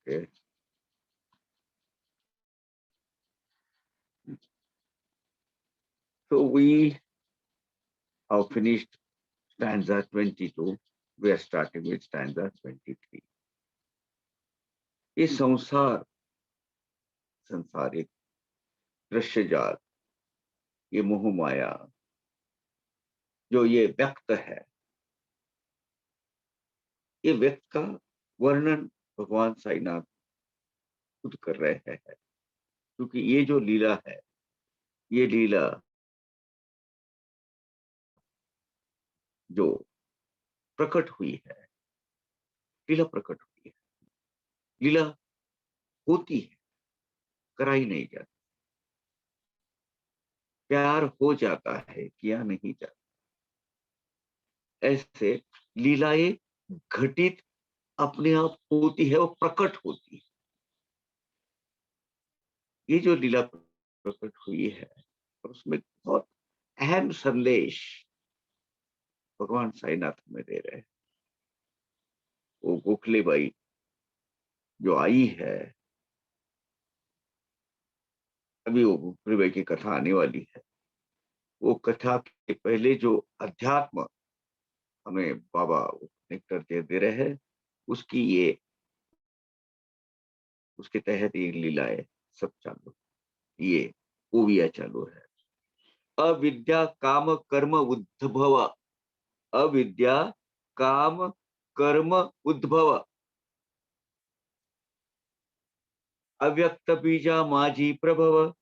Okay. So we have finished stanza 22. We are starting with stanza 23. ये संसार, संसारिक, दृश्य जाल, ये मोह माया जो ये व्यक्त है, ये व्यक्त का वर्णन भगवान साईनाथ खुद कर रहे हैं, क्योंकि ये जो लीला है, ये लीला जो प्रकट हुई है, लीला प्रकट हुई है, लीला होती है, कराई नहीं जाती, प्यार हो जाता है, किया नहीं जाता। ऐसे लीलाएं घटित अपने आप होती है, वो प्रकट होती है। ये जो लीला प्रकट हुई है, और उसमें बहुत अहम संदेश भगवान साईनाथ में दे रहे हैं। वो गोखले बाई जो आई है, अभी वो गोखले बाई की कथा आने वाली है। वो कथा के पहले जो अध्यात्म हमें बाबा नेक्टर दे रहे हैं, उसकी ये, उसके तहत ये लीलाएं सब चालू, ये ओविया चालू है। अविद्या काम कर्म उद्भव, अविद्या काम कर्म उद्भव, अव्यक्त बीजा माजी प्रभव,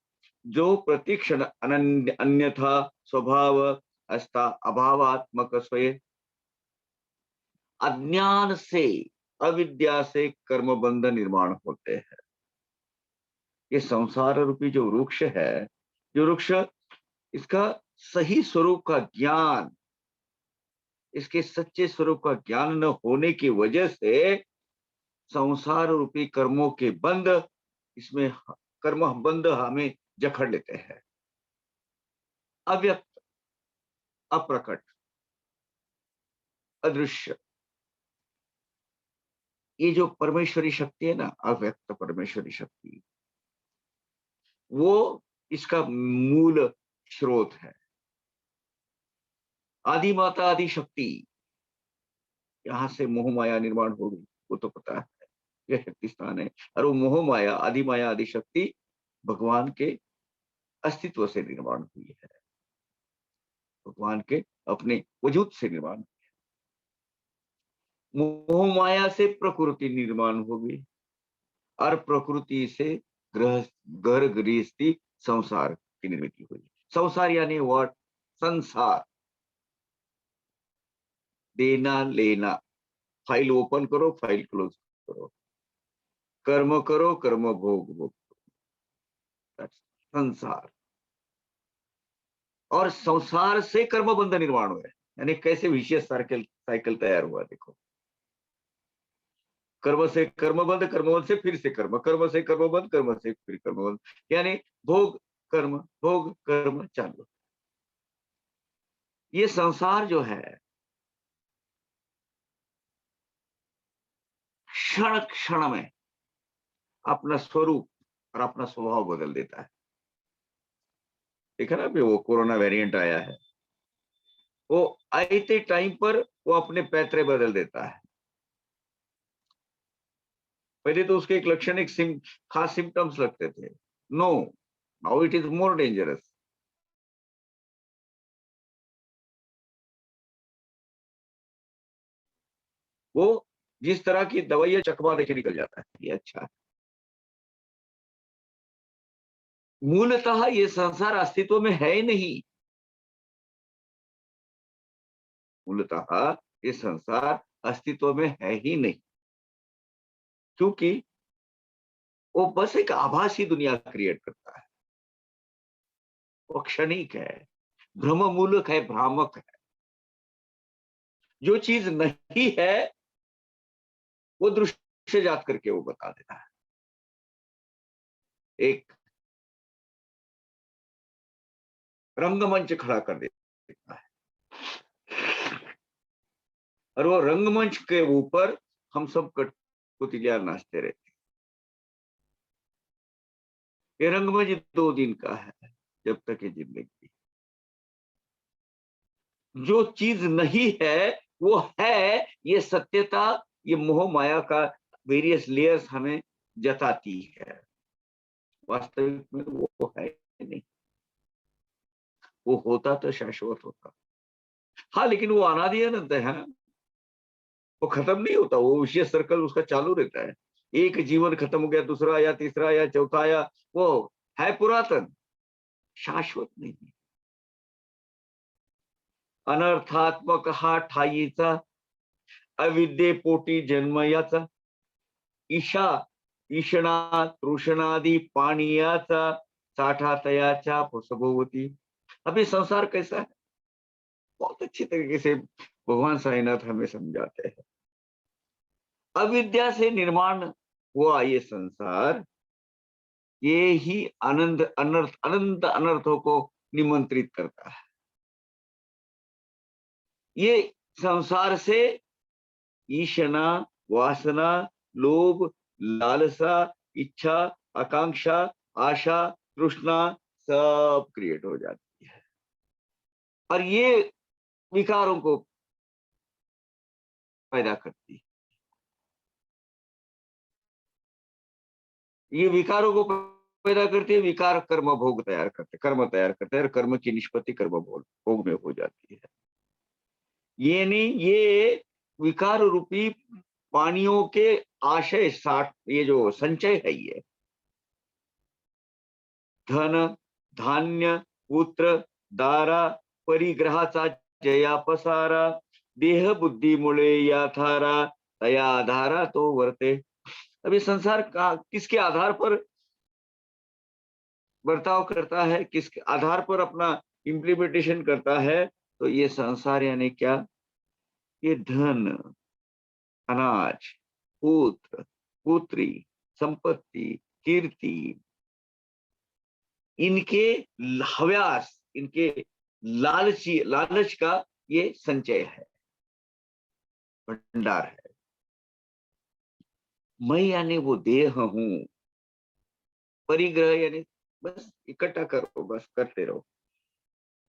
जो प्रतिक्षण अन्यथा स्वभाव अस्ता अभावात्मक स्वयं। अज्ञान से, अविद्या से कर्म बंध निर्माण होते हैं। ये संसार रूपी जो वृक्ष है, जो वृक्ष, इसका सही स्वरूप का ज्ञान, इसके सच्चे स्वरूप का ज्ञान न होने की वजह से संसार रूपी कर्मों के बंध, इसमें कर्म बंध हमें जकड़ लेते हैं। अव्यक्त, अप्रकट, अदृश्य, ये जो परमेश्वरी शक्ति है ना, अव्यक्त परमेश्वरी शक्ति, वो इसका मूल स्रोत है। आदि माता आदि शक्ति, यहां से मोह माया निर्माण होगी, वो तो पता है, यह शक्ति स्थान है। और वो मोह माया आदि शक्ति भगवान के अस्तित्व से निर्माण हुई है, भगवान के अपने वजूद से निर्माण। मोह माया से प्रकृति निर्माण होगी, और प्रकृति से ग्रह, घर गृहस्थी, संसार की निर्मित हुई। संसार यानी व्हाट? संसार, देना लेना, फाइल ओपन करो, फाइल क्लोज करो, कर्म करो, कर्म भोग भोग, संसार। और संसार से कर्म बंध निर्माण हुआ है, यानी कैसे विशेष साइकिल साइकिल तैयार हुआ, देखो। कर्म से कर्म बंध, कर्म बंध से फिर से कर्म, कर्म से कर्म बंध, कर्म से फिर कर्म बंध, यानी भोग कर्म चालू। ये संसार जो है, क्षण क्षण में अपना स्वरूप और अपना स्वभाव बदल देता है। देखा ना, अभी वो कोरोना वेरिएंट आया है, वो आते टाइम पर वो अपने पैतरे बदल देता है। पहले तो उसके एक लक्षण, एक खास सिम्टम्स लगते थे। No, now it is more dangerous. वो जिस तरह की दवाइयां चकमा देके निकल जाता है, ये अच्छा है। मूलतः ये संसार अस्तित्व में है ही नहीं, मूलतः ये संसार अस्तित्व में है ही नहीं, क्योंकि वो बस एक आभासी दुनिया क्रिएट करता है। वो क्षणिक है, भ्रम मूलक है, भ्रामक है। जो चीज नहीं है वो दृश्य जात करके वो बता देता है। एक रंगमंच खड़ा कर देता है, और वो रंगमंच के ऊपर हम सब कठपुतलियां नाचते रहते हैं। ये रंगमंच 2 दिन का है, जब तक ये जिंदगी। जो चीज नहीं है वो है, ये सत्यता, ये मोह माया का वेरियस लेयर्स हमें जताती है। वास्तविक में वो है नहीं, वो होता तो शाश्वत होता। हाँ, लेकिन वो अनादि अनंत है, हाँ? वो खत्म नहीं होता, वो विषय सर्कल उसका चालू रहता है। एक जीवन खत्म हो गया, दूसरा आया, तीसरा आया, चौथा आया, वो है पुरातन, शाश्वत नहीं। अनर्थात्मक हा ठाईचा, अविद्येपोटी जन्म याचा, ईशा ईषणा तृषणादि पाणियाचा, साठा तयाचा फसभोवती। अभी संसार कैसा है, बहुत अच्छी तरीके से भगवान साईनाथ हमें समझाते हैं। अविद्या से निर्माण हुआ ये संसार, ये ही अनंत अनर्थ अनंत अनर्थों को निमंत्रित करता है। ये संसार से ईशना, वासना, लोभ, लालसा, इच्छा, आकांक्षा, आशा, तृष्णा सब क्रिएट हो जाती है, और ये विकारों को पैदा करती है। ये विकारों को पैदा करती है, विकार कर्म भोग तैयार करते, कर्म तैयार करते हैं, और कर्म की निष्पत्ति कर्म भोग में हो जाती है। ये नहीं, ये विकार रूपी पानियों के आशय साठ, ये जो संचय है, ये धन, धान्य, पुत्र, दारा, परिग्रहाचा जया पसारा, देह बुद्धीमुळे या थारा, तया आधारा तो वर्ते। अब ये संसार का किसके आधार पर बर्ताव करता है, किस आधार पर अपना इम्प्लीमेंटेशन करता है? तो ये संसार यानी क्या? ये धन, अनाज, पुत्र, पुत्री, संपत्ति, कीर्ति, इनके हव्यास, इनके लालच का ये संचय है, भंडार है। मैं यानी वो देह हूं, परिग्रह यानी बस इकट्ठा करो, बस करते रहो।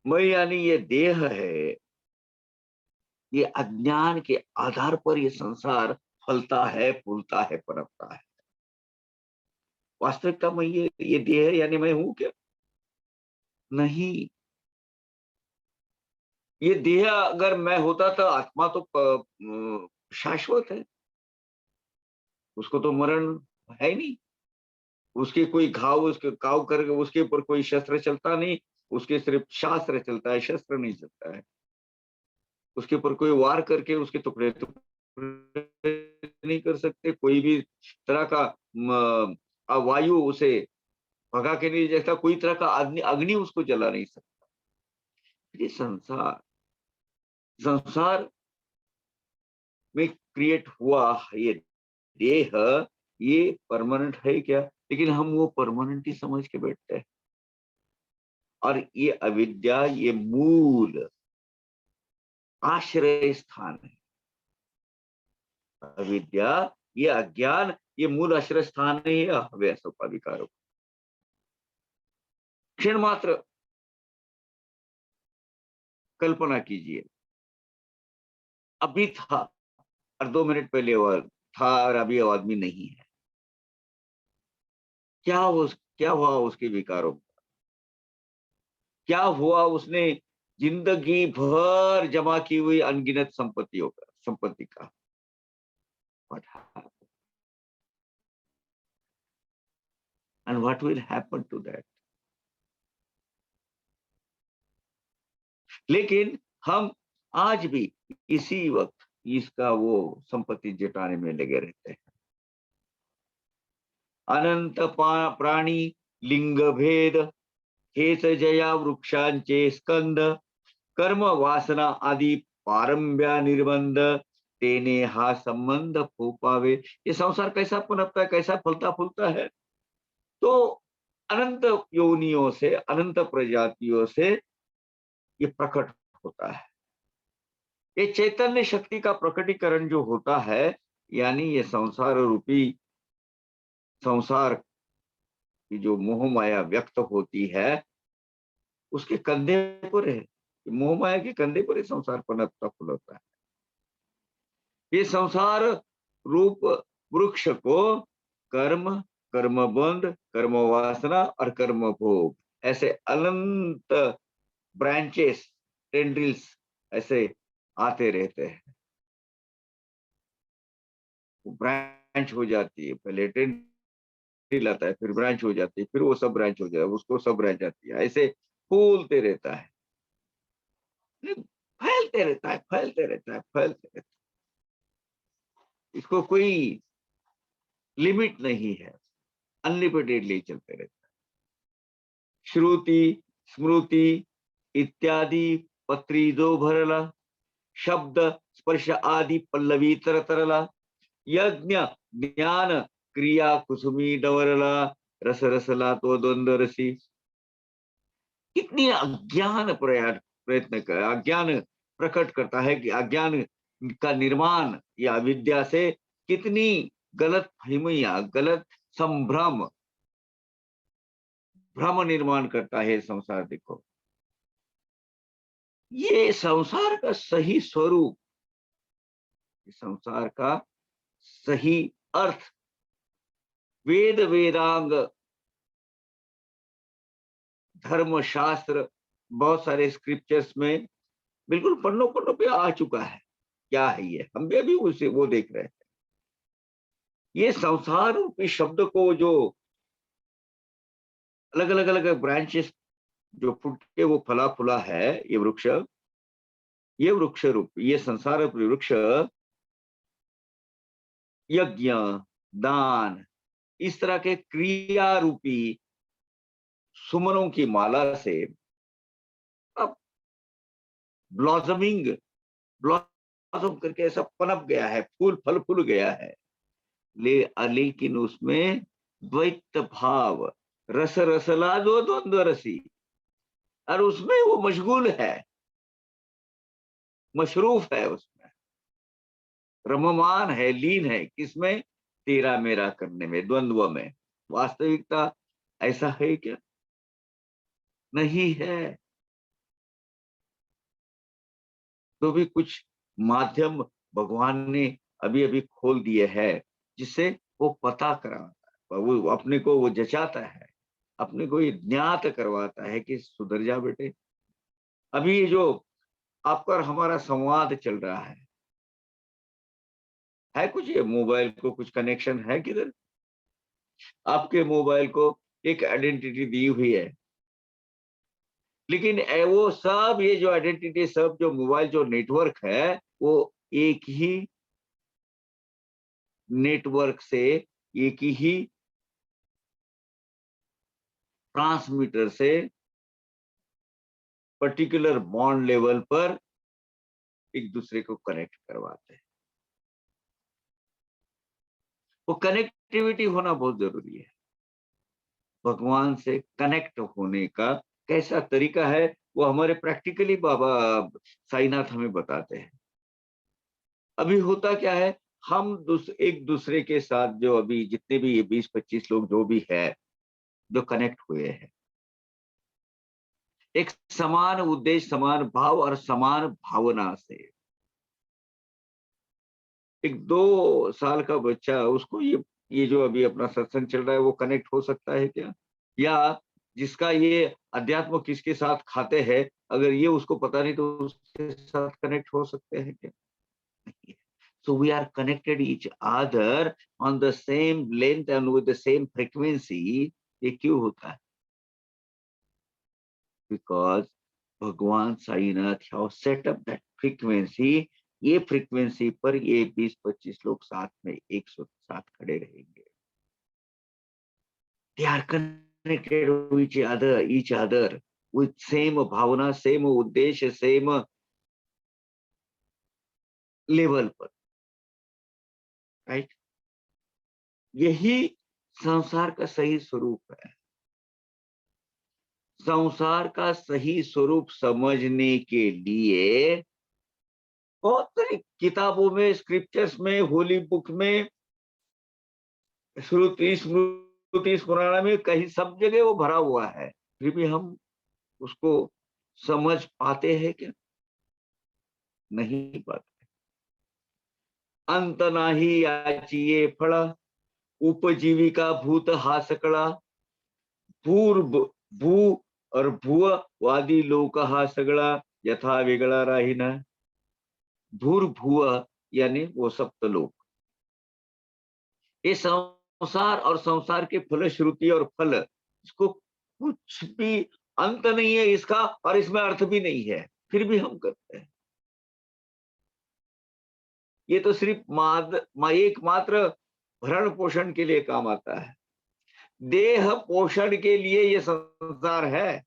मैं यानी ये देह है, ये अज्ञान के आधार पर ये संसार फलता है, फूलता है, पनपता है। वास्तविकता में ये देह यानी मैं हूं क्या? नहीं। ये देह अगर मैं होता तो आत्मा तो शाश्वत है, उसको तो मरण है नहीं। उसके कोई घाव, उसके घाव करके उसके ऊपर कोई शस्त्र चलता नहीं, उसके सिर्फ शास्त्र चलता है, शस्त्र नहीं चलता है। उसके ऊपर कोई वार करके उसके टुकड़े टुकड़े नहीं कर सकते, कोई भी तरह का वायु उसे भगा के नहीं सकता, कोई तरह का अग्नि अग्नि उसको जला नहीं सकता। ये संसार, संसार में क्रिएट हुआ ये देह, ये परमानेंट है क्या? लेकिन हम वो परमानेंट ही समझ के बैठते हैं। और ये अविद्या, ये मूल आश्रय स्थान है। अविद्या, ये अज्ञान, ये मूल आश्रय स्थान है, ये हव्यासों का, विकारों का। क्षण मात्र कल्पना कीजिए, अभी था और 2 मिनट पहले वो था, और अभी वो आदमी नहीं है। क्या हुआ उसके विकारों को? क्या हुआ उसने जिंदगी भर जमा की हुई अनगिनत संपत्ति का? What happened? And what will happen to that? लेकिन हम आज भी इसी वक्त इसका वो संपत्ति जुटाने में लगे रहते हैं। अनंत प्राणी, लिंग भेद, हेच जया वृक्षांचे स्कंद, कर्म वासना आदि पारंब्या निर्बंध, तेने हा संबंध फोपावे। ये संसार कैसा पनपता है, कैसा फलता फूलता है? तो अनंत योनियों से, अनंत प्रजातियों से ये प्रकट होता है। ये चैतन्य शक्ति का प्रकटीकरण जो होता है, यानी ये संसार रूपी संसार कि जो मोह माया व्यक्त होती है उसके कंधे पर है, मोह माया के कंधे पर ही संसार पनपता फुलता है। ये संसार रूप वृक्ष को कर्म, कर्म बंध, कर्म वासना और कर्म भोग ऐसे अनंत ब्रांचेस, टेंड्रिल्स ऐसे आते रहते हैं। ब्रांच हो जाती है, पहले टेंड्रिल आता है, फिर ब्रांच हो जाती है, फिर वो सब ब्रांच हो जाए, उसको सब ब्रांच आती है, ऐसे फूलते रहता है, फैलते रहता है, फैलते रहता है, फैलते रहता है। इसको कोई लिमिट नहीं है, अनलिमिटेडली चलते रहता है। श्रुति, स्मृति इत्यादि पत्रीदो भरला, शब्द स्पर्श आदि पल्लवी तरतरला, यज्ञ ज्ञान क्रिया कुसुमी डवरला, रस रसला तो द्वंद्व रसी। कितनी अज्ञान प्रयत्न कर, अज्ञान प्रकट करता है कि अज्ञान का निर्माण या अविद्या से कितनी गलत फहमियां, गलत संभ्रम, भ्रम निर्माण करता है संसार। देखो, ये संसार का सही स्वरूप, संसार का सही अर्थ वेद वेदांग धर्म शास्त्र बहुत सारे स्क्रिप्चर्स में बिल्कुल पन्नों पन्नों पे आ चुका है। क्या है ये, हम भी अभी उसे वो देख रहे हैं। ये संसार रूपी शब्द को जो अलग अलग अलग ब्रांचेस जो फूट के वो फला फूला है, ये वृक्ष रूप, ये संसार रूपी वृक्ष यज्ञ, दान, इस तरह के क्रिया रूपी सुमनों की माला से अब ब्लॉसमिंग, ब्लॉसम करके ऐसा पनप गया है, फूल फल फूल गया है। लेकिन उसमें द्वैत भाव, रस रसला दो द्वंद्व रसी, और उसमें वो मशगूल है, मशरूफ है, उसमें रममान है, लीन है, किसमें, तेरा मेरा करने में, द्वंद्व में। वास्तविकता ऐसा है क्या? नहीं है। तो भी कुछ माध्यम भगवान ने अभी अभी खोल दिए हैं, जिससे वो पता कराता है, वो अपने को वो जचाता है, अपने को ये ज्ञात करवाता है कि सुधर जा बेटे। अभी ये जो आपका और हमारा संवाद चल रहा है कुछ, ये मोबाइल को कुछ कनेक्शन है किधर? आपके मोबाइल को एक आइडेंटिटी दी हुई है, लेकिन वो सब, ये जो आइडेंटिटी, सब जो मोबाइल जो नेटवर्क है, वो एक ही नेटवर्क से, एक ही ट्रांसमीटर से पर्टिकुलर बॉन्ड लेवल पर एक दूसरे को कनेक्ट करवाते हैं। वो कनेक्टिविटी होना बहुत जरूरी है। भगवान से कनेक्ट होने का कैसा तरीका है, वो हमारे प्रैक्टिकली बाबा साईनाथ हमें बताते हैं। अभी होता क्या है, हम एक दूसरे के साथ जो अभी जितने भी ये 20-25 लोग जो भी है, जो कनेक्ट हुए हैं, एक समान उद्देश्य, समान भाव और समान भावना से। एक 2 साल का बच्चा, उसको ये जो अभी अपना सत्संग चल रहा है, वो कनेक्ट हो सकता है क्या? या जिसका ये अध्यात्म किसके साथ खाते हैं, अगर ये उसको पता नहीं, तो उसके साथ कनेक्ट हो सकते हैं क्या? नहीं। So we are connected each other on the same length and with the same frequency. ये क्यों होता है? Because भगवान Sainath have set up that frequency. ये फ्रीक्वेंसी पर ये 20-25 लोग साथ में एक साथ खड़े रहेंगे। They are connected with each other with same भावना, same उद्देश्य, same लेवल पर, राइट? यही संसार का सही स्वरूप है। संसार का सही स्वरूप समझने के लिए बहुत सारी किताबों में, स्क्रिप्चर्स में, होली बुक में, श्रुति श्रुति पुराण में कहीं सब जगह वो भरा हुआ है, फिर भी हम उसको समझ पाते हैं क्या? नहीं पाते। अंत नाही याचिये फळ, उपजीविका भूत हा सकळा, भूर्भ भू और भुव वादी लोक हा सगळा यथा वेगळा राहीना। भूर्भुव यानी वो सप्तलोक, ये संसार और संसार के फलश्रुति और फल, इसको कुछ भी अंत नहीं है इसका, और इसमें अर्थ भी नहीं है, फिर भी हम करते हैं। ये तो सिर्फ एकमात्र भरण पोषण के लिए काम आता है। देह पोषण के लिए ये संसार है।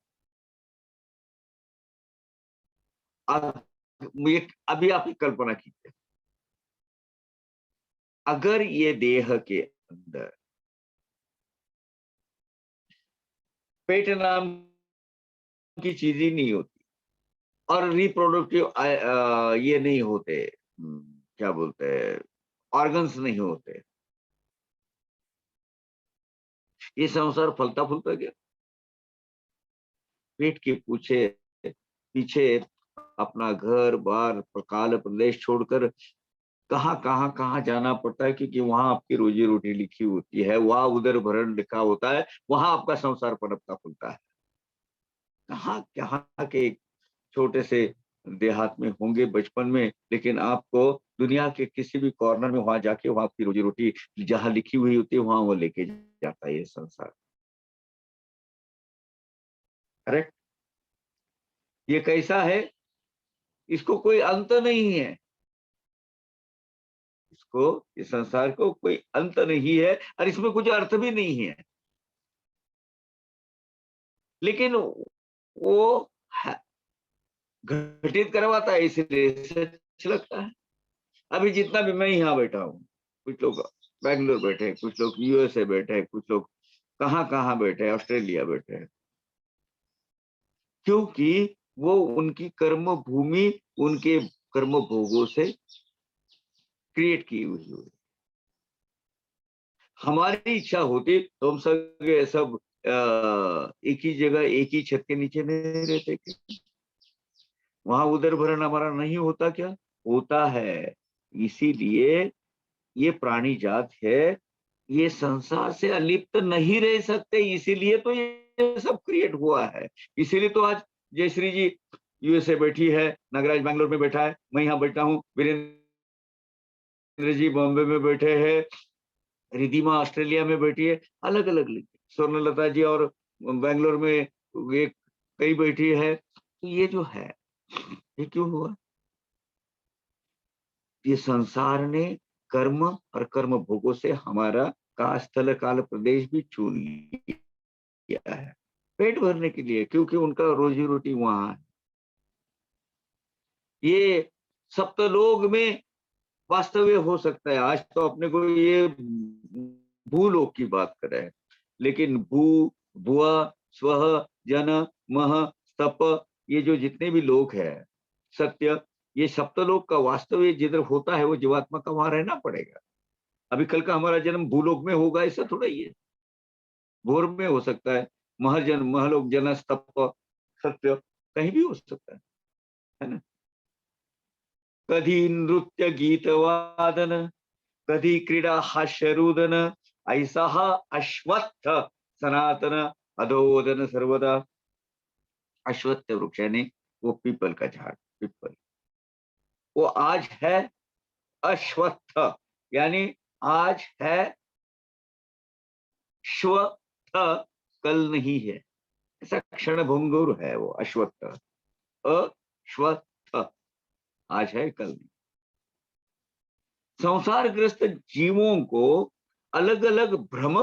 अभी आप कल्पना कीजिए, अगर ये देह के अंदर पेट नाम की चीज ही नहीं होती और रिप्रोडक्टिव ये नहीं होते, क्या बोलते हैं, ऑर्गन्स नहीं होते, ये संसार फलता फूलता गया। पेट के पूछे पीछे अपना घर बार काल प्रदेश छोड़कर कहाँ जाना पड़ता है, क्योंकि वहां आपकी रोजी रोटी लिखी होती है, वहां उदर भरण लिखा होता है, वहां आपका संसार पनपता फूलता है। कहाँ कहाँ के छोटे से देहात में होंगे बचपन में, लेकिन आपको दुनिया के किसी भी कॉर्नर में वहां जाके वहां आपकी रोजी रोटी जहां लिखी हुई होती है वहां वो लेके जाता है ये संसार। करेक्ट? ये कैसा है? इसको कोई अंत नहीं है, इसको, इस संसार को कोई अंत नहीं है, और इसमें कुछ अर्थ भी नहीं है, लेकिन वो घटित करवाता है, इसलिए अच्छा लगता है। अभी जितना भी मैं यहाँ बैठा हूँ, कुछ लोग बैंगलोर बैठे हैं, कुछ लोग यूएसए बैठे हैं, कुछ लोग कहाँ बैठे हैं, ऑस्ट्रेलिया बैठे हैं, क्योंकि वो उनकी कर्म भूमि उनके कर्म भोगों से क्रिएट की हुई है। हमारी इच्छा होती तो हम सब एक ही जगह एक ही छत के नीचे नहीं रहते क्या? वहां उदर भरण हमारा नहीं होता क्या? होता है। इसीलिए ये प्राणी जात है, ये संसार से अलिप्त नहीं रह सकते, इसीलिए तो ये सब क्रिएट हुआ है। इसीलिए तो आज जयश्री जी यूएसए बैठी है, नागराज बैंगलोर में बैठा है, मैं यहाँ बैठा हूँ, वीरेंद्र जी बॉम्बे में बैठे हैं, रिधिमा ऑस्ट्रेलिया में बैठी है, अलग अलग स्वर्णलता जी और बैंगलोर में एक कई बैठी है। तो ये जो है, ये क्यों हुआ? ये संसार ने कर्म और कर्म भोगों से हमारा का स्थल काल प्रदेश भी चुन लिया है, पेट भरने के लिए, क्योंकि उनका रोजी रोटी वहां है। ये सप्तलोक में वास्तव्य हो सकता है। आज तो अपने को ये भूलोक की बात कर रहे हैं, लेकिन भू भुआ स्व जन मह तप, ये जो जितने भी लोक है सत्य, ये सप्तलोक का वास्तव्य जिधर होता है वो जीवात्मा का वहां रहना पड़ेगा। अभी कल का हमारा जन्म भूलोक में होगा ऐसा थोड़ा ही है, भोर में हो सकता है, महजन महलोक जन तप सत्य कहीं भी हो सकता है ना? कधी नृत्य गीत वादन, कधी क्रीडा हास्यरुदन, ऐसा हा अश्वत्थ सनातन अधोदन सर्वदा। अश्वत्थ वृक्ष यानी वो पीपल का झाड़, पीपल, वो आज है अश्वत्थ, यानी आज है, श्वत्थ कल नहीं है, ऐसा क्षण भंगुर है वो अश्वत्थ। अश्वत्थ आज है कल नहीं। संसारग्रस्त जीवों को अलग अलग भ्रम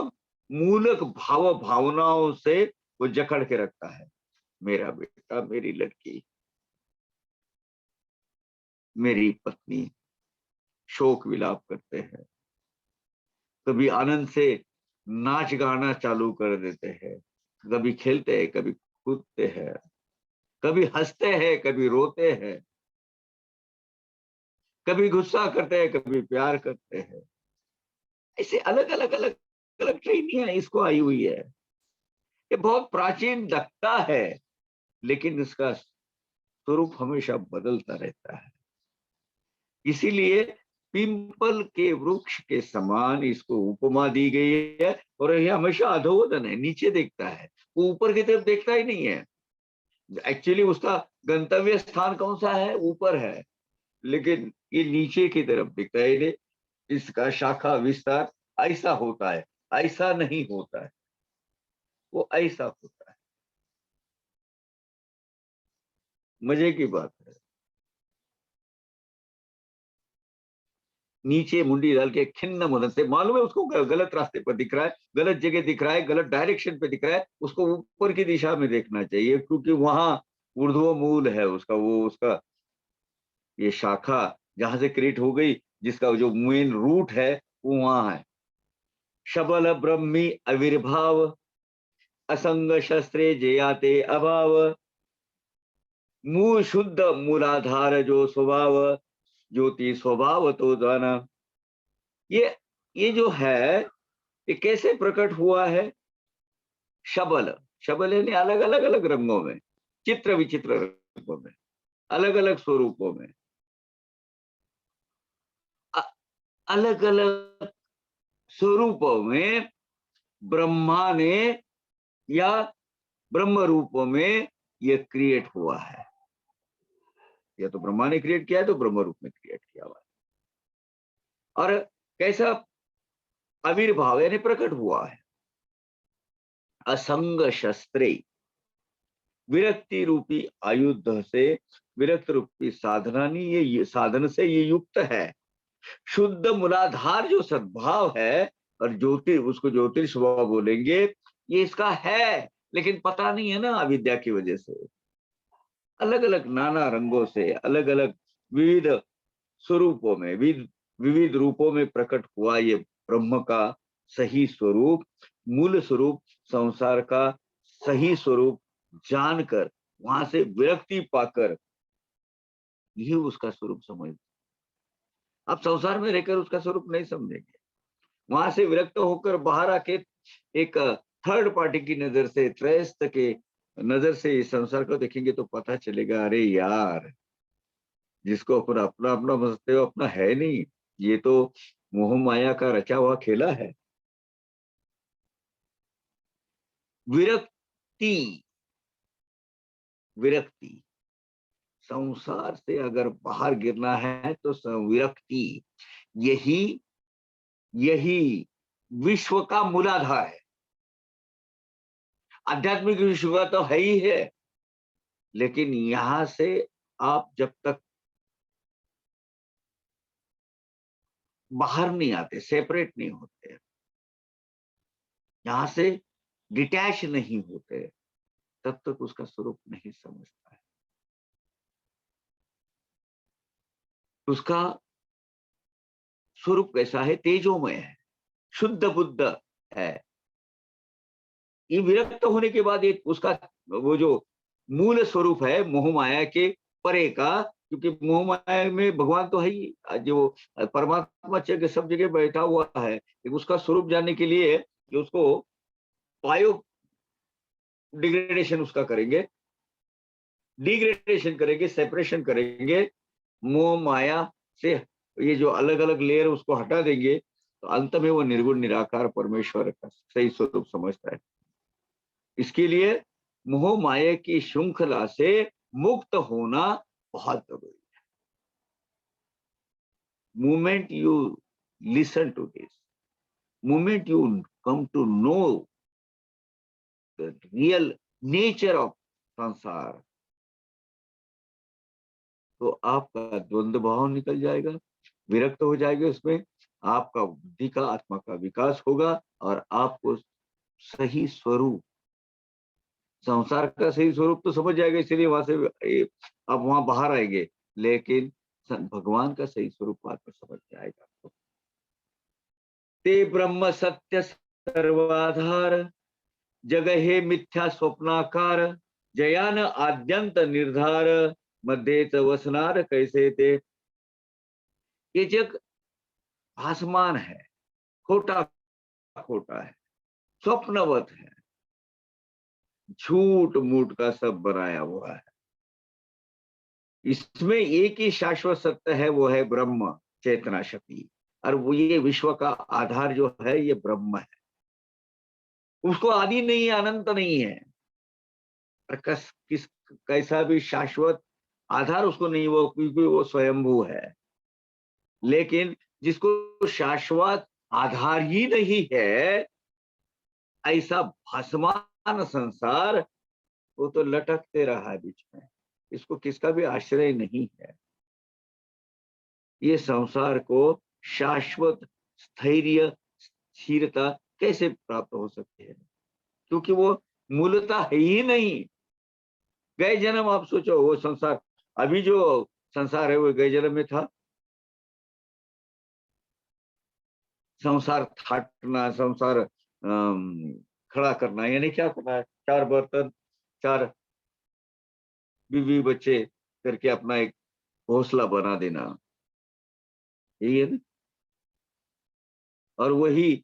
मूलक भाव भावनाओं से वो जकड़ के रखता है। मेरा बेटा, मेरी लड़की, मेरी पत्नी, शोक विलाप करते हैं, कभी आनंद से नाच गाना चालू कर देते हैं, कभी खेलते हैं, कभी कूदते हैं, कभी हंसते हैं, कभी रोते हैं, कभी गुस्सा करते हैं, कभी प्यार करते हैं। ऐसे अलग अलग अलग अलग ट्रेनियां इसको आई हुई है। ये बहुत प्राचीन लगता है, लेकिन इसका स्वरूप हमेशा बदलता रहता है। इसीलिए पिंपल के वृक्ष के समान इसको उपमा दी गई है, और यह हमेशा अधोवदन है, नीचे देखता है, वो ऊपर की तरफ देखता ही नहीं है। एक्चुअली उसका गंतव्य स्थान कौन सा है, ऊपर है, लेकिन ये नीचे की तरफ दिखता है। इसका शाखा विस्तार ऐसा होता है, ऐसा नहीं होता है, वो ऐसा होता है। मजे की बात है। नीचे मुंडी डाल के खिन्न मदन से, मालूम है उसको गलत रास्ते पर दिख रहा है, गलत जगह दिख रहा है, गलत डायरेक्शन पे दिख रहा है, उसको ऊपर की दिशा में देखना चाहिए, क्योंकि वहां ऊर्ध्व मूल है उसका, वो उसका ये शाखा जहां से क्रिएट हो गई, जिसका जो मेन रूट है वो वहां है। शबल ब्रह्मी आविर्भाव, असंग शस्त्रे जयाते अभाव, मूल शुद्ध मूलाधार जो स्वभाव, ज्योति स्वभाव तो जाना। ये ये जो है, ये कैसे प्रकट हुआ है? शबल, शबल यानी अलग अलग अलग रंगों में, चित्र विचित्र रंगों में, अलग अलग स्वरूपों में, अलग अलग स्वरूपों में ब्रह्मा ने, या ब्रह्म रूपों में ये क्रिएट हुआ है। या तो ब्रह्मा ने क्रिएट किया है, तो ब्रह्म रूप में क्रिएट किया हुआ है। और कैसा आविर्भाव यानी प्रकट हुआ है? असंग शस्त्रे, विरक्ति रूपी आयुध से, विरक्त रूपी साधना नहीं, ये साधन से ये युक्त है। शुद्ध मूलाधार जो सद्भाव है, और ज्योति, उसको ज्योतिष स्वभाव बोलेंगे, ये इसका है, लेकिन पता नहीं है ना, अविद्या की वजह से। अलग अलग नाना रंगों से, अलग अलग विविध स्वरूपों में, विविध रूपों में प्रकट हुआ ये ब्रह्म का सही स्वरूप, मूल स्वरूप, संसार का सही स्वरूप जानकर, वहां से विरक्ति पाकर, यही उसका स्वरूप समझ। आप संसार में रहकर उसका स्वरूप नहीं समझेंगे, वहां से विरक्त होकर बाहर आके एक थर्ड पार्टी की नजर से, त्रयस्थ के नजर से इस संसार को देखेंगे, तो पता चलेगा, अरे यार, जिसको अपना अपना अपना समझते हो, अपना है नहीं, ये तो मोह माया का रचा हुआ खेला है। विरक्ति, विरक्ति, संसार से अगर बाहर गिरना है तो विरक्ति, यही यही विश्व का मूलाधार है। आध्यात्मिक विश्व का तो है ही है, लेकिन यहां से आप जब तक बाहर नहीं आते, सेपरेट नहीं होते, यहां से डिटैच नहीं होते, तब तक उसका स्वरूप नहीं समझता है। उसका स्वरूप कैसा है? तेजोमय है, शुद्ध बुद्ध है। ये विरक्त होने के बाद एक उसका वो जो मूल स्वरूप है मोह माया के परे का, क्योंकि मोह माया में भगवान तो है ही, जो परमात्मा सब जगह बैठा हुआ है, उसका स्वरूप जानने के लिए जो उसको बायो डिग्रेडेशन उसका करेंगे, डिग्रेडेशन करेंगे, सेपरेशन करेंगे, मोह माया से ये जो अलग अलग लेयर उसको हटा देंगे, तो अंत में वो निर्गुण निराकार परमेश्वर का सही स्वरूप समझता है। इसके लिए मोह माया की श्रृंखला से मुक्त होना बहुत जरूरी है। Moment you listen to this, moment you come to know the real nature of sansar, तो आपका द्वंद्व भाव निकल जाएगा, विरक्त हो जाएगा उसमें, आपका बुद्धि का, आत्मा का विकास होगा, और आपको सही स्वरूप, संसार का सही स्वरूप तो समझ जाएगा, इसलिए वहां से आप वहां बाहर आएंगे, लेकिन भगवान का सही स्वरूप बात पर समझ जाएगा। ते ब्रह्म सत्य सर्वाधार, जगहे मिथ्या स्वप्नाकार, जयान आद्यंत निर्धार, मध्येच वसनार कैसे ते। ये जग आसमान है, खोटा खोटा है, स्वप्नवत है, झूठ मूठ का सब बनाया हुआ है। इसमें एक ही शाश्वत सत्य है, वो है ब्रह्म चेतना शक्ति। और वो ये विश्व का आधार जो है ये ब्रह्म है, उसको आदि नहीं है, अनंत नहीं है। और किस कैसा भी शाश्वत आधार उसको नहीं, वो क्योंकि वो स्वयंभू है। लेकिन जिसको शाश्वत आधार ही नहीं है, ऐसा भस्मान संसार, वो तो लटकते रहा है बीच में, इसको किसका भी आश्रय नहीं है। ये संसार को शाश्वत स्थैर्य स्थिरता कैसे प्राप्त हो सकती है, क्योंकि वो मूलतः है ही नहीं। गए जन्म आप सोचो, वो संसार अभी जो संसार है वो गए जन्म में था। संसार थाटना, संसार खड़ा करना, यानी क्या करना है, चार बर्तन, चार बीवी बच्चे करके अपना एक घोंसला बना देना, यही है ना। और वही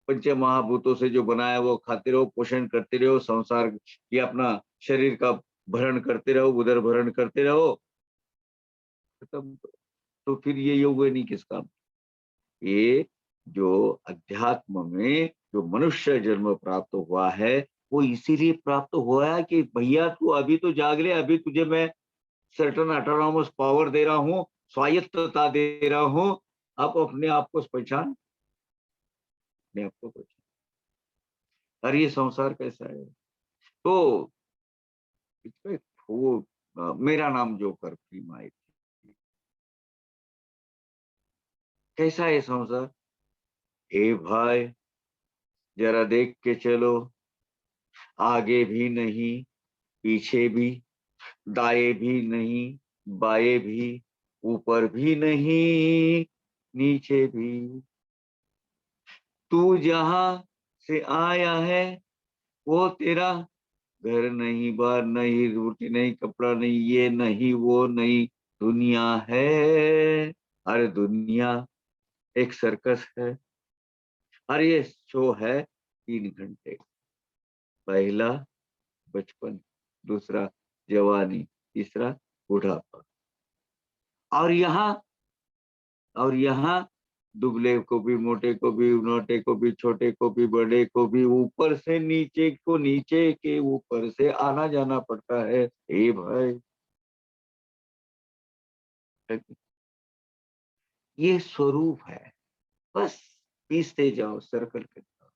पंच महाभूतों से जो बनाया वो खाते रहो, पोषण करते रहो, संसार की अपना शरीर का भरण करते रहो, उदर भरण करते रहो, खत्म। तो फिर ये योग नहीं किस काम। ये जो अध्यात्म में जो मनुष्य जन्म प्राप्त हुआ है, वो इसीलिए प्राप्त हुआ है कि भैया तू अभी तो जाग ले, अभी तुझे मैं सर्टन ऑटोनॉमस पावर दे रहा हूँ, स्वायत्तता दे रहा हूँ, आप अपने आप को पहचान, अपने आप को पहचान। और ये संसार कैसा है, तो इसमें वो मेरा नाम जोकर फिल्म आई थी, कैसा है संसार। ए भाई जरा देख के चलो, आगे भी नहीं, पीछे भी, दाएं भी नहीं, बाएं भी, ऊपर भी नहीं, नीचे भी। तू जहां से आया है वो तेरा घर नहीं, बार नहीं, रोटी नहीं, कपड़ा नहीं, ये नहीं, वो नहीं, दुनिया है। अरे दुनिया एक सर्कस है। और ये शो है 3 घंटे। पहला बचपन, दूसरा जवानी, तीसरा बुढ़ापा। और यहाँ और यहाँ दुबले को भी, मोटे को भी, मोटे को भी, छोटे को भी, बड़े को भी, ऊपर से नीचे को, नीचे के ऊपर से आना जाना पड़ता है। ए भाई ये स्वरूप है, बस पीसते जाओ, सर्कल करते जाओ,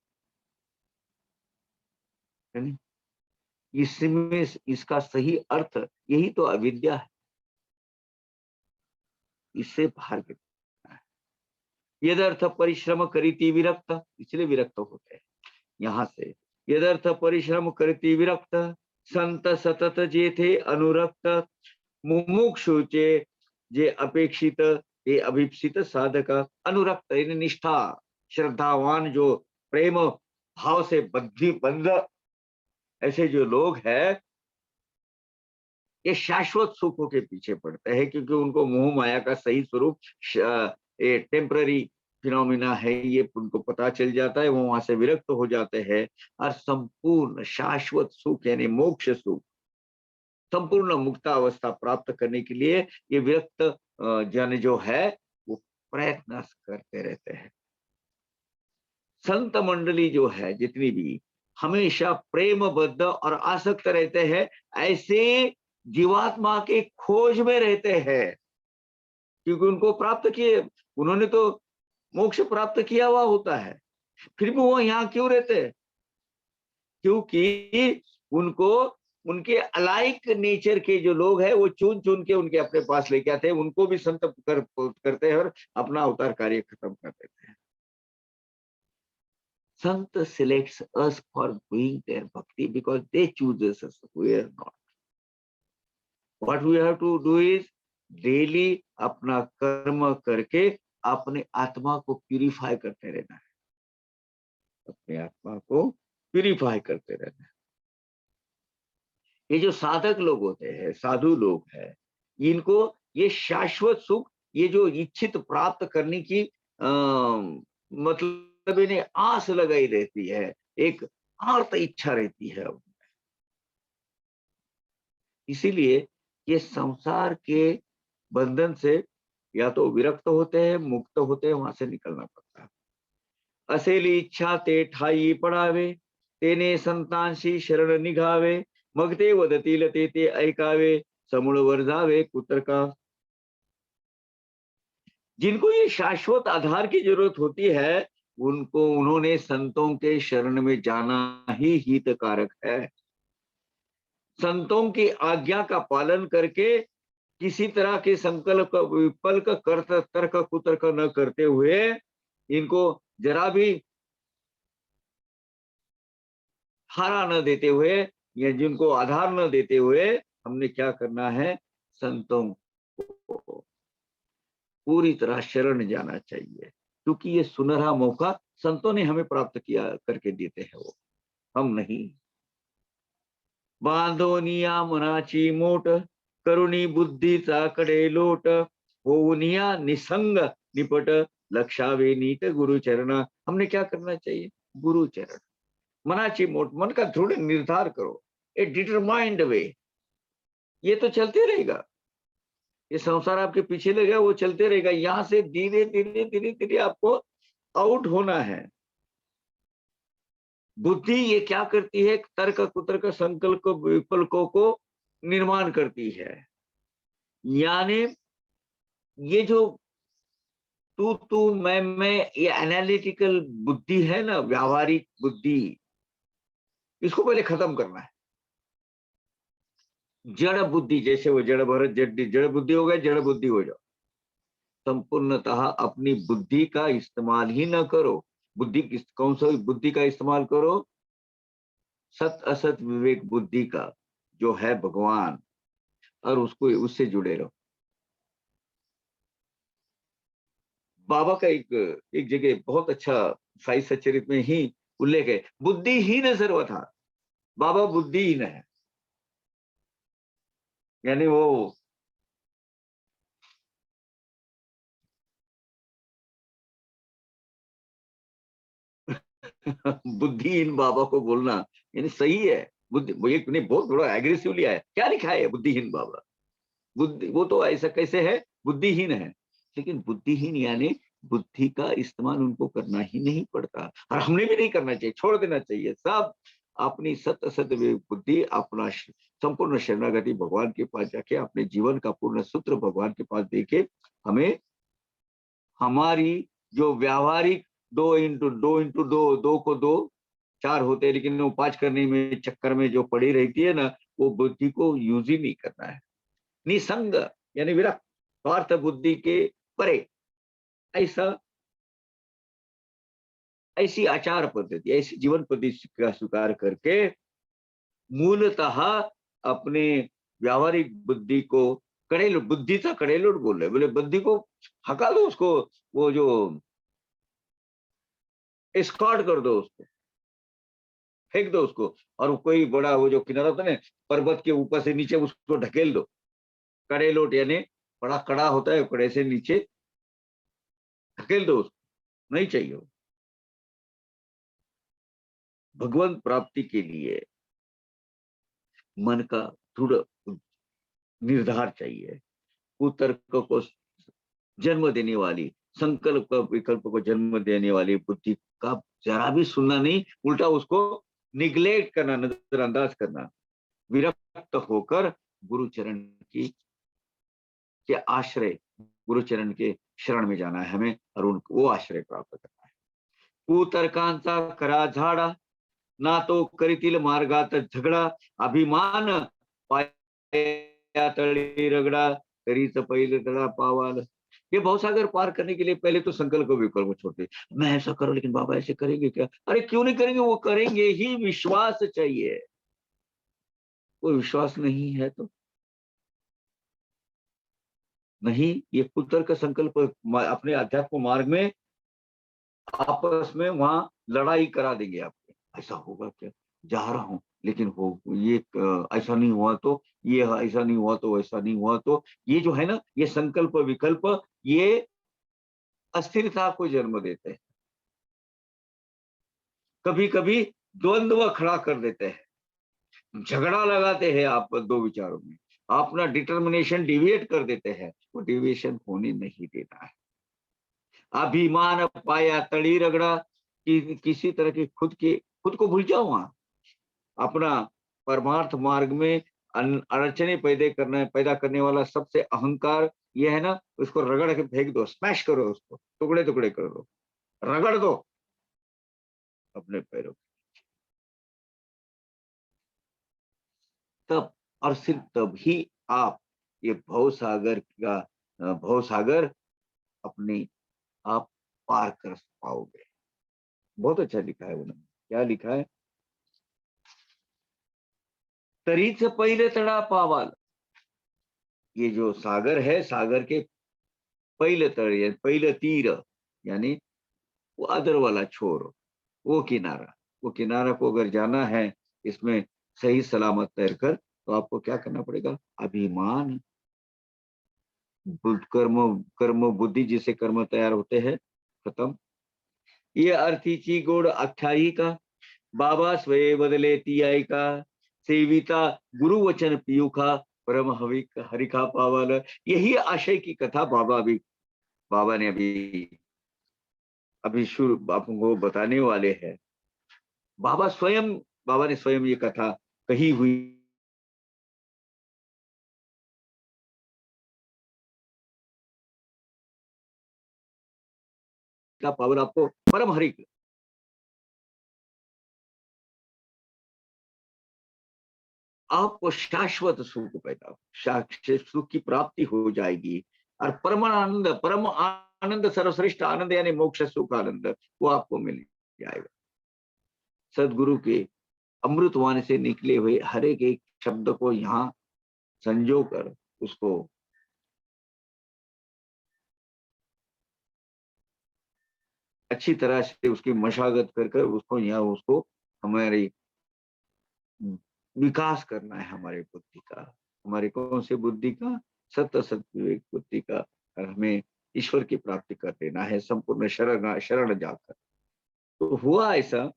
है नहीं? इसमें इसका सही अर्थ यही तो अविद्या है, इससे बाहर गिरना है। यदर्थ परिश्रम करीति विरक्त, इसलिए विरक्त होते हैं यहाँ से। यदर्थ परिश्रम करीति विरक्त, संत सतत जे थे अनुरक्त, मुमुक्षु चे जे अपेक्षित, ये अभिप्सित साधक। अनुरक्त यानी निष्ठा, श्रद्धावान, जो प्रेम भाव से बंध ऐसे जो लोग हैं, ये शाश्वत सुखों के पीछे पड़ते हैं, क्योंकि उनको मोह माया का सही स्वरूप ये टेम्पररी फिनोमिना है, ये उनको पता चल जाता है, वो वहां से विरक्त हो जाते हैं। और संपूर्ण शाश्वत सुख यानी मोक्ष सुख, संपूर्ण मुक्तावस्था प्राप्त करने के लिए ये विरक्त जन जो है वो प्रयत्न करते रहते हैं। संत मंडली जो है जितनी भी, हमेशा प्रेमबद्ध और आसक्त रहते हैं, ऐसे जीवात्मा के खोज में रहते हैं, क्योंकि उनको प्राप्त किए, उन्होंने तो मोक्ष प्राप्त किया हुआ होता है, फिर भी वो यहाँ क्यों रहते हैं, क्योंकि उनको उनके अलाइक नेचर के जो लोग हैं वो चुन चुन के उनके अपने पास लेके आते हैं, उनको भी संत करते हैं और अपना अवतार कार्य खत्म कर देते हैं। Sant selects us for doing their bhakti because they choose us, we are not. What we have to do is daily अपना कर्म करके अपने आत्मा को प्यूरिफाई करते रहना है, अपने आत्मा को प्यूरिफाई करते रहना है। ये जो साधक लोग होते हैं, साधु लोग हैं, इनको ये शाश्वत सुख, ये जो इच्छित प्राप्त करने की मतलब इन्हें आस लगाई रहती है, एक आर्त इच्छा रहती है। इसीलिए ये संसार के बंधन से या तो विरक्त होते हैं, मुक्त होते हैं, वहां से निकलना पड़ता है। असेली इच्छा ते ठाई पडावे, तेने संतांशी शरण निघावे, मग ते वदतील ते ऐकावे, समूळ वर जावे कुतर्का। जिनको ये शाश्वत आधार की जरूरत होती है, उनको उन्होंने संतों के शरण में जाना ही हितकारक है। संतों की आज्ञा का पालन करके किसी तरह के संकल्प का विकल्प कर्त तर्क कुतर्क न करते हुए, इनको जरा भी हारा न देते हुए या जिनको आधार न देते हुए, हमने क्या करना है, संतों को पूरी तरह शरण जाना चाहिए, क्योंकि ये सुनहरा मौका संतों ने हमें प्राप्त किया करके देते हैं, वो हम नहीं। बांधोनिया मनाची मोट, करुणी बुद्धीचा कडे लोट, होनिया निसंग निपट, लक्षावे नीट गुरुचरण। हमने क्या करना चाहिए, गुरुचरण। मनाची मोट, मन का दृढ़ निर्धार करो, ए डिटरमाइंड वे। ये तो चलते रहेगा, ये संसार आपके पीछे लगेगा, वो चलते रहेगा। यहां से धीरे धीरे धीरे धीरे आपको आउट होना है। बुद्धि ये क्या करती है, तर्क कुतर्क संकल्प विकल्पों को निर्माण करती है। यानी ये जो तू मैं, ये एनालिटिकल बुद्धि है ना, व्यावहारिक बुद्धि, इसको पहले खत्म करना है। जड़ बुद्धि, जैसे वो जड़ भरत जड़ बुद्धि हो गया, जड़ बुद्धि हो जाओ। संपूर्णतः अपनी बुद्धि का इस्तेमाल ही न करो। बुद्धि कौन सा बुद्धि का इस्तेमाल करो, सत असत विवेक बुद्धि का, जो है भगवान, और उसको उससे जुड़े रहो। बाबा का एक जगह बहुत अच्छा साई सच्चरित में ही उल्लेख है, बुद्धिहीन सर्वथा, बाबा बुद्धिहीन है। यानी वो बुद्धिहीन बाबा को बोलना यानी सही है। बुद्धि वो एक ने बहुत बड़ा एग्रेसिवली आया, क्या लिखा है बुद्धिहीन बाबा, बुद्धि वो तो ऐसा कैसे है, बुद्धिहीन है। लेकिन बुद्धिहीन यानी बुद्धि का इस्तेमाल उनको करना ही नहीं पड़ता, और हमने भी नहीं करना चाहिए, छोड़ देना चाहिए सब। अपनी सत असत बुद्धि, अपना संपूर्ण शरणागति भगवान के पास जाके अपने जीवन का पूर्ण सूत्र भगवान के पास देके, हमें हमारी जो व्यावहारिक दो को दो चार होते हैं, लेकिन वो पांच करने में चक्कर में जो पड़ी रहती है ना, वो बुद्धि को यूज ही नहीं करना है। निसंग यानी विरक्त, स्वार्थ बुद्धि के परे, ऐसा ऐसी आचार पद्धति, ऐसी जीवन पद्धति का स्वीकार करके मूलतः अपने व्यावहारिक बुद्धि को, कड़ेलो बुद्धि था, कड़ेलोट बोल रहे, बोले बुद्धि को हका दो उसको, वो जो एस्कॉर्ट कर दो उसको, फेंक दो उसको। और कोई बड़ा वो जो किनारा होता है ना, पर्वत के ऊपर से नीचे उसको ढकेल दो। कड़े लोट यानी बड़ा कड़ा होता है, कड़े से नीचे ढकेल दो उसको, नहीं चाहिए वो। भगवंत प्राप्ति के लिए मन का दृढ़ निर्धार चाहिए। कुतर्क को जन्म देने वाली, संकल्प का विकल्प को जन्म देने वाली बुद्धि का जरा भी सुनना नहीं, उल्टा उसको निग्लेक्ट करना, नजरअंदाज करना। विरक्त होकर गुरुचरण की के आश्रय, गुरुचरण के शरण में जाना है हमें, और उनको वो आश्रय प्राप्त करना है। कुतर्कांचा करा झाडा, ना तो करीतील मार्गात झगडा, अभिमान पाया तळी रगडा, तरीच पहिले तळा पावाल। ये भवसागर पार करने के लिए पहले तो संकल्प विकल्प छोड़ते, मैं ऐसा करूं लेकिन बाबा ऐसे करेंगे क्या, अरे क्यों नहीं करेंगे, वो करेंगे ही, विश्वास चाहिए। वो विश्वास नहीं है तो नहीं, ये कुतर्क संकल्प अपने अध्यात्म मार्ग में आपस में वहां लड़ाई करा देंगे आपके। ऐसा होगा क्या, जा रहा हूं लेकिन हो ये ऐसा नहीं हुआ तो, ये ऐसा नहीं हुआ तो, ऐसा नहीं हुआ तो, ये जो है ना, ये संकल्प विकल्प, ये अस्थिरता को जन्म देते हैं। कभी कभी द्वंद्व खड़ा कर देते हैं, झगड़ा लगाते हैं आप दो विचारों में, अपना डिटर्मिनेशन डिविएट कर देते हैं। वो डिविएशन होने नहीं देना है। अभिमान पाया तड़ी रगड़ा, कि किसी तरह की खुद को भूल जाओ वहां। अपना परमार्थ मार्ग में अड़चने पैदा करने वाला सबसे अहंकार ये है ना, उसको रगड़ के फेंक दो, स्मैश करो, उसको टुकड़े टुकड़े कर दो, रगड़ दो अपने पैरों। तब और सिर्फ तभी आप ये भव सागर अपने आप पार कर पाओगे। बहुत अच्छा लिखा है उन्होंने। क्या लिखा है? तरीच पहले तड़ा पावाल। ये जो सागर है, सागर के पहले तड़े, पहले तीर, यानी वो अदर वाला छोर, वो किनारा को अगर जाना है इसमें सही सलामत तैरकर, तो आपको क्या करना पड़ेगा? अभिमान, कर्म, कर्म बुद्धि जिससे कर्म तैयार होते हैं, खत्म। ये अर्थीची गोड़ आख्यायी का, बाबा स्वये बदले तियाई का, सेविता गुरु वचन पीयूखा, परम हरिका पावल। यही आशय की कथा बाबा ने अभी अभी शुरू आपको बताने वाले हैं। बाबा ने स्वयं ये कथा कही हुई का पावर आपको परम हरि, आपको शाश्वत सुख पैदा, शाश्वत सुख की प्राप्ति हो जाएगी। और परम आनंद, सर्वश्रेष्ठ आनंद यानी मोक्ष सुख आनंद, वो आपको मिल जाएगा। सदगुरु के अमृतवाणी से निकले हुए हर एक शब्द को यहाँ संजो कर उसको अच्छी तरह से उसकी मशागत कर कर उसको यहाँ उसको हमारी विकास करना है, हमारे बुद्धि का, हमारे कौन से बुद्धि का? सत्य सत्य विवेक बुद्धि का। और हमें ईश्वर की प्राप्ति कर देना है संपूर्ण शरण जाकर। तो हुआ ऐसा,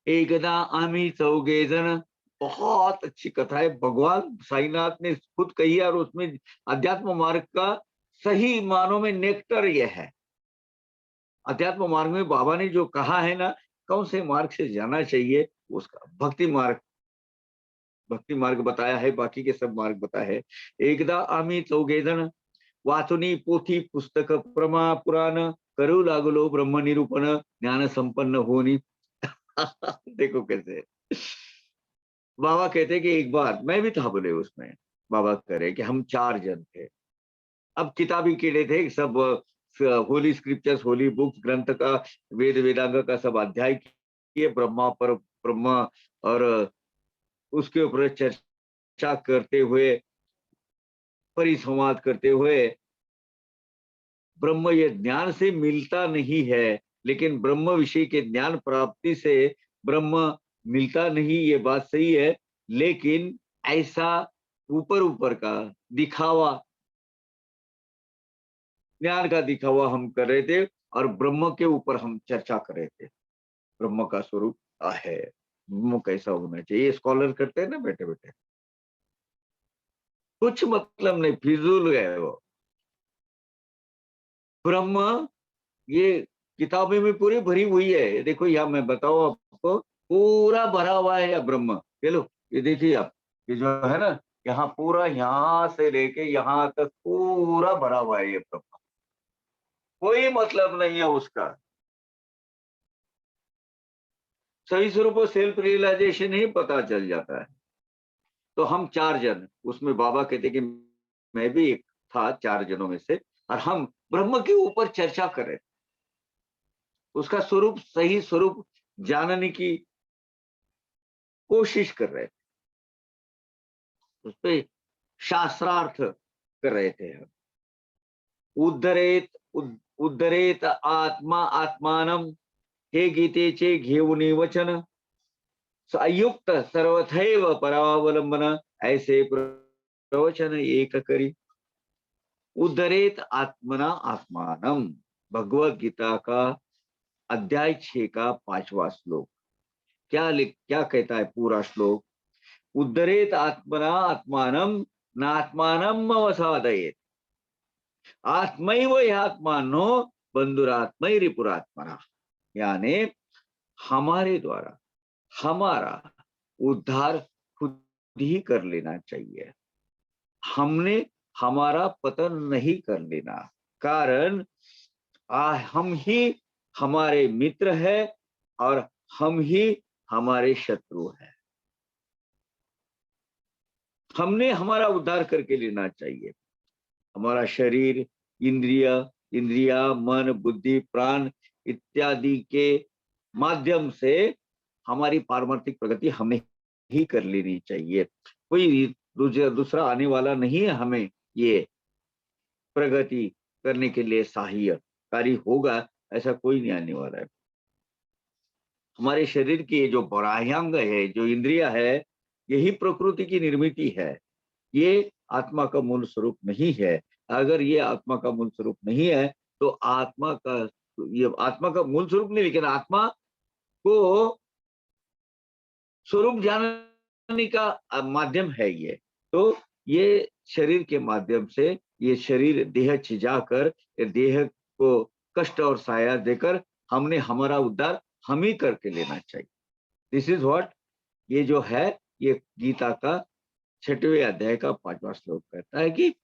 एकदा आमी चौगे जन, बहुत अच्छी कथा है, भगवान साईनाथ ने खुद कही है, और उसमें अध्यात्म मार्ग का सही मानों में नेक्टर यह है। अध्यात्म मार्ग में बाबा ने जो कहा है ना, कौन से मार्ग से जाना चाहिए, उसका भक्ति मार्ग बताया है, बाकी के सब मार्ग बताया है। एकदा आम्ही चौघेजण वाचुनी पोथी पुस्तक प्रमा पुराण, करू लागलो ब्रह्म निरूपण, ज्ञान संपन्न होनी। देखो कैसे बाबा कहते कि एक बार मैं भी था बोले उसमें। बाबा कह रहे कि हम 4 जन थे, अब किताबी कीड़े थे सब, होली स्क्रिप्चर्स, होली बुक्स, ग्रंथ का, वेदांग का सब अध्याय किए, ब्रह्मा और उसके ऊपर चर्चा करते हुए, परिसंवाद करते हुए, ब्रह्म ये ज्ञान से मिलता नहीं है, लेकिन ब्रह्म विषय के ज्ञान प्राप्ति से ब्रह्म मिलता नहीं, ये बात सही है। लेकिन ऐसा ऊपर ऊपर का दिखावा, ज्ञान का दिखावा हम कर रहे थे, और ब्रह्म के ऊपर हम चर्चा कर रहे थे। ब्रह्म का स्वरूप है, ब्रह्म कैसा होना चाहिए, स्कॉलर करते हैं ना बैठे बैठे, कुछ मतलब नहीं, फिजूल गए वो। ब्रह्म ये किताबें में पूरी भरी हुई है, देखो यहाँ मैं बताऊं आपको, पूरा भरा हुआ है यह ब्रह्म। चलो ये देखिए आप, ये जो है ना, यहाँ पूरा, यहाँ से लेके यहाँ तक पूरा भरा हुआ है ये ब्रह्म, कोई मतलब नहीं है उसका। सही स्वरूप सेल्फ रियलाइजेशन ही पता चल जाता है। तो हम 4 जन उसमें, बाबा कहते कि मैं भी एक था 4 जनों में से, और हम ब्रह्म के ऊपर चर्चा करें, उसका स्वरूप, सही स्वरूप जानने की कोशिश कर रहे थे, उस पे शास्त्रार्थ कर रहे थे हम। उद्धरेत उद्धरेत आत्मा आत्मानम, हे गीतेचे घेऊनी वचन, संयुक्त सर्वथैव परावलंबन, ऐसे प्रवचन एक करी। उद्धरेत आत्मना आत्मानम, भगवत गीता का अध्याय 6 का 5वां श्लोक। क्या कहता है पूरा श्लोक? उद्धरेत आत्मना आत्मानम नात्मानम अवसादयेत, आत्मैव ह्यात्मानो बंधुरात्मैरिपुरात्मना। यानी हमारे द्वारा हमारा उद्धार खुद ही कर लेना चाहिए। हमने हमारा पतन नहीं कर लेना, कारण हम ही हमारे मित्र है और हम ही हमारे शत्रु है। हमने हमारा उद्धार करके लेना चाहिए। हमारा शरीर, इंद्रिया, मन, बुद्धि, प्राण इत्यादि के माध्यम से हमारी पारमार्थिक प्रगति हमें ही कर लेनी चाहिए। कोई दूसरा आने वाला नहीं है हमें ये प्रगति करने के लिए सहायकारी होगा, ऐसा कोई नहीं आने वाला है। हमारे शरीर की जो बाह्यांग है, जो इंद्रिया है, यही प्रकृति की निर्मित है। ये आत्मा का मूल स्वरूप नहीं है। अगर ये आत्मा का मूल स्वरूप नहीं है तो ये आत्मा का मूल स्वरूप नहीं, लेकिन आत्मा को स्वरूप जानने का माध्यम है ये। तो ये शरीर के माध्यम से ये शरीर देह छिजाकर देह को कष्ट और साया देकर हमने हमारा उद्धार हम ही करके लेना चाहिए। दिस इज व्हाट ये जो है, ये गीता का 6वें अध्याय का 5वां श्लोक कहता है कि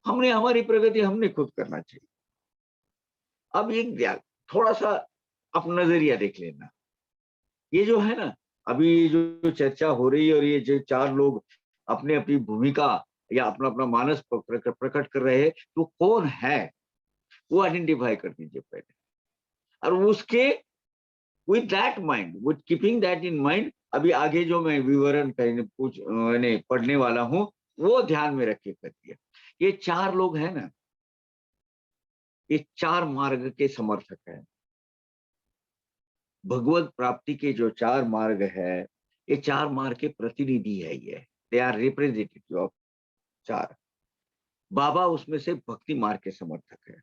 हमने हमारी प्रगति हमने खुद करना चाहिए। अब एक थोड़ा सा अपना नजरिया देख लेना। ये जो है ना, अभी जो चर्चा हो रही है और ये जो 4 लोग अपने अपनी भूमिका या अपना अपना मानस प्रकट कर रहे हैं, तो कौन है वो आइडेंटिफाई कर दीजिए पहले। और उसके with that mind, with keeping that in mind, अभी आगे जो मैं विवरण मैंने पढ़ने वाला हूं वो ध्यान में रखे करिए। ये 4 लोग हैं ना, ये 4 मार्ग के समर्थक हैं। भगवत प्राप्ति के जो 4 मार्ग है, ये 4 मार्ग के प्रतिनिधि है। ये दे आर रिप्रेजेंटेटिव ऑफ 4। बाबा उसमें से भक्ति मार्ग के समर्थक है।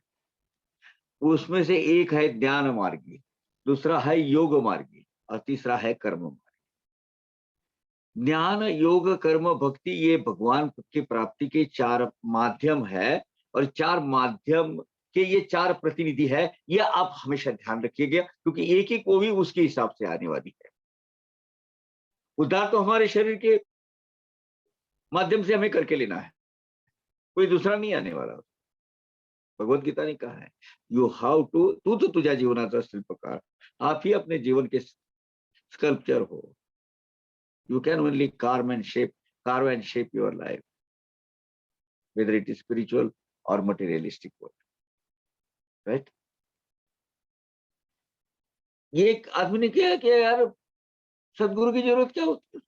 उसमें से एक है ध्यान मार्गी, दूसरा है योग मार्गी और तीसरा है कर्म मार्गी। ज्ञान, योग, कर्म, भक्ति ये भगवान की प्राप्ति के 4 माध्यम है और 4 माध्यम के ये 4 प्रतिनिधि है। ये आप हमेशा ध्यान रखिएगा, क्योंकि एक एक को भी उसके हिसाब से आने वाली है। उद्धार तो हमारे शरीर के माध्यम से हमें करके लेना है, कोई दूसरा नहीं आने वाला। भगवत गीता ने कहा है यू हाउ टू, तू तो तुझा जीवनाचा शिल्पकार, आप ही अपने जीवन के स्कल्पचर हो। You can only carve and shape your life, whether it is spiritual or materialistic world, right? ये एक आदमी ने किया कि यार सदगुरु की जरूरत क्या होती है?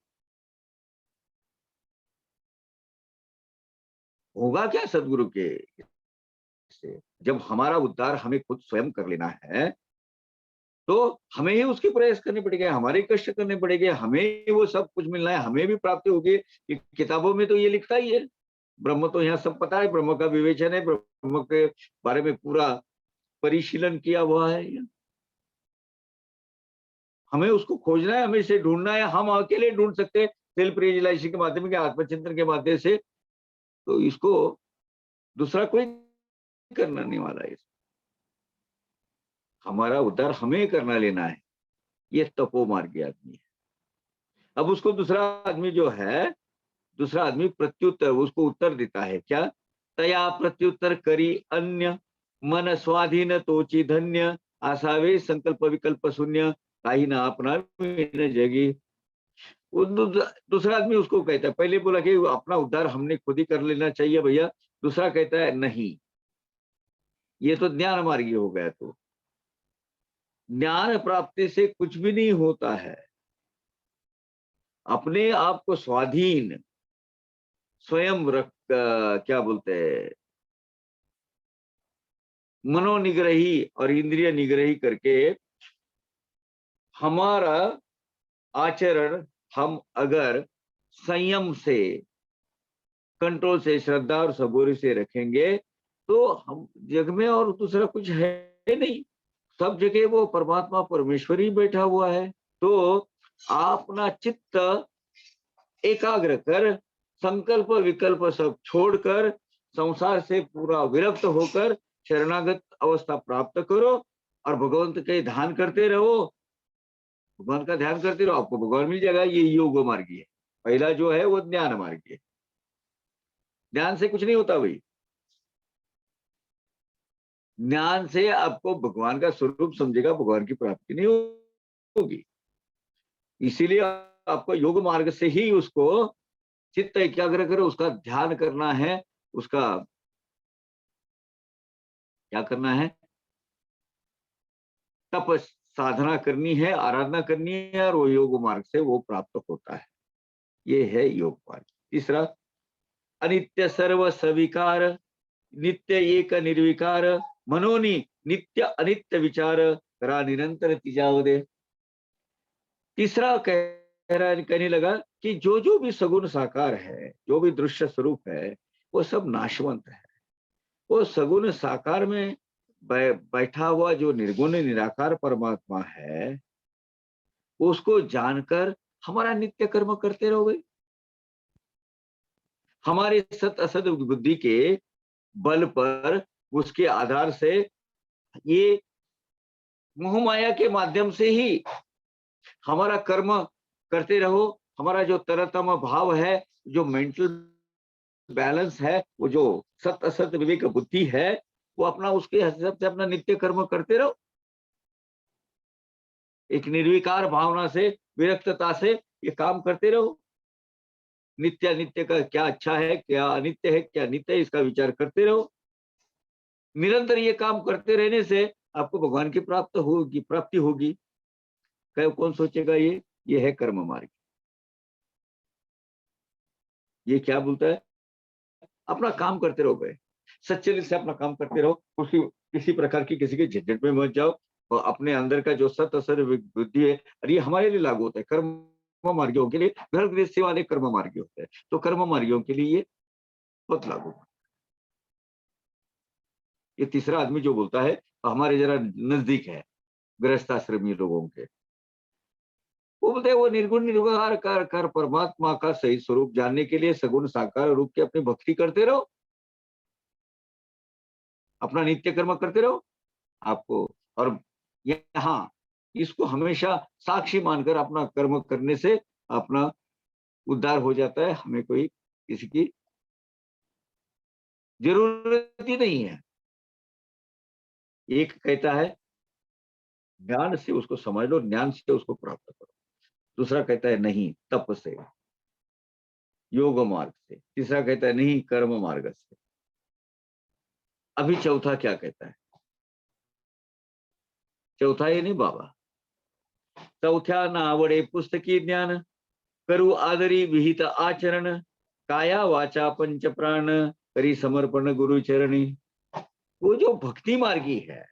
होगा क्या सदगुरु के से? जब हमारा उद्धार हमें खुद स्वयं कर लेना है, तो हमें ही उसके प्रयास करने पड़ेंगे, हमारे कष्ट करने पड़ेंगे, हमें वो सब कुछ मिलना है, हमें भी प्राप्ति होगी। किताबों में तो ये लिखता ही है। ब्रह्म तो यहाँ सब पता है, ब्रह्म का विवेचन है, ब्रह्म के बारे में पूरा परिशीलन किया हुआ है। हमें उसको खोजना है, हमें इसे ढूंढना है। हम अकेले ढूंढ सकते हैं सेल्फ रियलाइजेशन के माध्यम के, आत्मचिंतन के माध्यम से। तो इसको दूसरा कोई करना नहीं वाला है। हमारा उद्धार हमें करना लेना है। ये तपो मार्गी आदमी है। अब उसको दूसरा आदमी प्रत्युत्तर उसको उत्तर देता है क्या? तया प्रत्युत्तर करी अन्य, मन स्वाधीन तोची धन्य, आसावे संकल्प विकल्प शून्य, काही ना अपना न जगी। दूसरा आदमी उसको कहता है, पहले बोला कि अपना उद्धार हमने खुद ही कर लेना चाहिए भैया, दूसरा कहता है नहीं, ये तो ज्ञान मार्गी हो गया। तो ज्ञान प्राप्ति से कुछ भी नहीं होता है। अपने आप को स्वाधीन स्वयं क्या बोलते हैं, मनोनिग्रही और इंद्रिय निग्रही करके हमारा आचरण हम अगर संयम से, कंट्रोल से, श्रद्धा और सबूरी से रखेंगे, तो हम जग में और दूसरा कुछ है नहीं। सब जगह वो परमात्मा परमेश्वर ही बैठा हुआ है। तो अपना चित्त एकाग्र कर, संकल्प विकल्प सब छोड़कर, संसार से पूरा विरक्त होकर शरणागत अवस्था प्राप्त करो और भगवंत के ध्यान करते रहो। भगवान का ध्यान करते रहो, आपको भगवान मिल जाएगा। ये योग मार्गी है। पहला जो है वो ज्ञान मार्गी है। ज्ञान से कुछ नहीं होता भाई। ज्ञान से आपको भगवान का स्वरूप समझेगा, भगवान की प्राप्ति नहीं होगी। इसीलिए आपको योग मार्ग से ही उसको चित्त एकाग्र करो, उसका ध्यान करना है, उसका क्या करना है, तप साधना करनी है, आराधना करनी है, और वो योग मार्ग से वो प्राप्त होता है। ये है योग मार्ग। तीसरा, अनित्य सर्व सविकार, नित्य एक निर्विकार, मनोनी नित्य अनित्य विचार, करा निरंतर तिजावदे। तीसरा कहने लगा कि जो जो भी सगुण साकार है, जो भी दृश्य स्वरूप है, वो सब नाशवंत है। वो सगुण साकार में बैठा हुआ जो निर्गुण निराकार परमात्मा है, उसको जानकर हमारा नित्य कर्म करते रहोगे। हमारे सत असत बुद्धि के बल पर, उसके आधार से, ये मोह माया के माध्यम से ही हमारा कर्म करते रहो। हमारा जो तरतम भाव है, जो मेंटल बैलेंस है, वो जो सत असत विवेक बुद्धि है, वो अपना उसके हिसाब से अपना नित्य कर्म करते रहो। एक निर्विकार भावना से, विरक्तता से ये काम करते रहो। नित्य अनित्य का क्या अच्छा है, क्या अनित्य है, क्या नित्य है, इसका विचार करते रहो। निरंतर ये काम करते रहने से आपको भगवान की प्राप्ति होगी। कौन सोचेगा ये है कर्म मार्ग। ये क्या बोलता है, अपना काम करते रहो भाई, सच्चे दिल से अपना काम करते रहो। किसी प्रकार की किसी के झंझट में मत जाओ, और अपने अंदर का जो सत असर बुद्धि है, और ये हमारे लिए लागू होता है। कर्म मार्गियों के लिए, घर गृहस्थी वाले कर्म मार्गी होते हैं, तो कर्म मार्गियों के लिए ये बहुत लागू होता है। ये तीसरा आदमी जो बोलता है, तो हमारे जरा नजदीक है गृहस्थाश्रमी लोगों के, वो बोलते हैं वो निर्गुण निर्विकार कर परमात्मा का सही स्वरूप जानने के लिए सगुण साकार रूप की अपनी भक्ति करते रहो, अपना नित्य कर्म करते रहो आपको। और यहाँ इसको हमेशा साक्षी मानकर अपना कर्म करने से अपना उद्धार हो जाता है। हमें कोई किसी की जरूरत ही नहीं है। एक कहता है ज्ञान से उसको समझ लो, ज्ञान से उसको प्राप्त करो। दूसरा कहता है नहीं, तप से, योग मार्ग से। तीसरा कहता है नहीं, कर्म मार्ग से। अभी चौथा क्या कहता है? चौथा ये नहीं बाबा, चौथ्या ना आवडे पुस्तकी ज्ञान, करू आदरी विहित आचरण, काया वाचा पंच प्राण, करी समर्पण गुरु चरणी। वो जो भक्ति मार्गी है,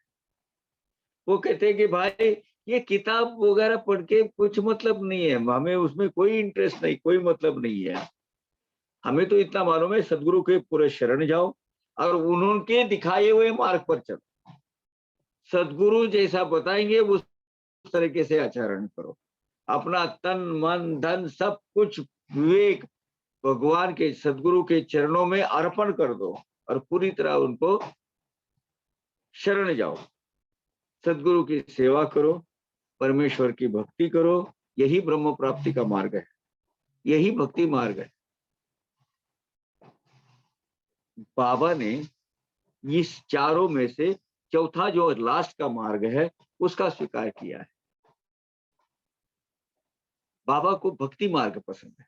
वो कहते हैं कि भाई ये किताब वगैरह पढ़ के कुछ मतलब नहीं है, हमें उसमें कोई इंटरेस्ट नहीं, कोई मतलब नहीं है। हमें तो इतना मालूम है, सदगुरु के पूरे शरण जाओ और उन्होंने दिखाए हुए मार्ग पर चलो। सदगुरु जैसा बताएंगे उस तरीके से आचरण करो। अपना तन मन धन सब कुछ विवेक भगवान के सदगुरु के चरणों में अर्पण कर दो और पूरी तरह उनको शरण जाओ। सदगुरु की सेवा करो, परमेश्वर की भक्ति करो। यही ब्रह्म प्राप्ति का मार्ग है, यही भक्ति मार्ग है। बाबा ने इस चारों में से चौथा जो लास्ट का मार्ग है उसका स्वीकार किया है। बाबा को भक्ति मार्ग पसंद है।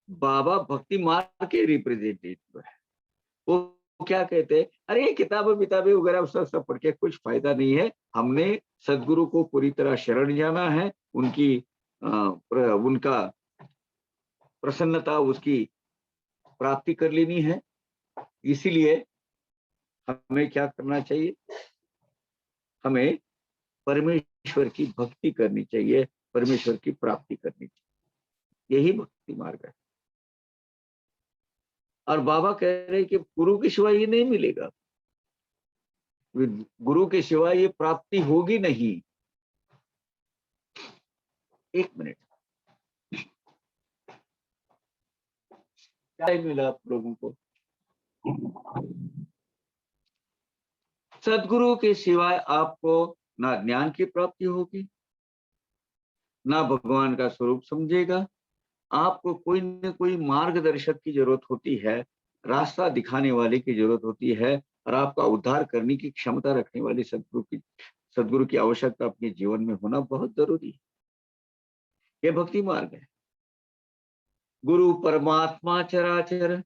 बाबा भक्ति मार्ग के रिप्रेजेंटेटिव है। वो क्या कहते हैं, अरे ये किताबें वगैरह सब पढ़ के कुछ फायदा नहीं है। हमने सदगुरु को पूरी तरह शरण जाना है, उनका प्रसन्नता, उसकी प्राप्ति कर लेनी है। इसीलिए हमें क्या करना चाहिए, हमें परमेश्वर की भक्ति करनी चाहिए, परमेश्वर की प्राप्ति करनी चाहिए। यही भक्ति मार्ग है। और बाबा कह रहे हैं कि गुरु के सिवा ये नहीं मिलेगा। गुरु के सिवाय ये प्राप्ति होगी नहीं। एक मिनट, क्या मिला आप लोगों को? सदगुरु के सिवाय आपको ना ज्ञान की प्राप्ति होगी, ना भगवान का स्वरूप समझेगा। आपको कोई न कोई मार्गदर्शक की जरूरत होती है, रास्ता दिखाने वाले की जरूरत होती है, और आपका उद्धार करने की क्षमता रखने वाली सदगुरु की आवश्यकता अपने जीवन में होना बहुत जरूरी है। ये भक्ति मार्ग है। गुरु परमात्मा चराचर,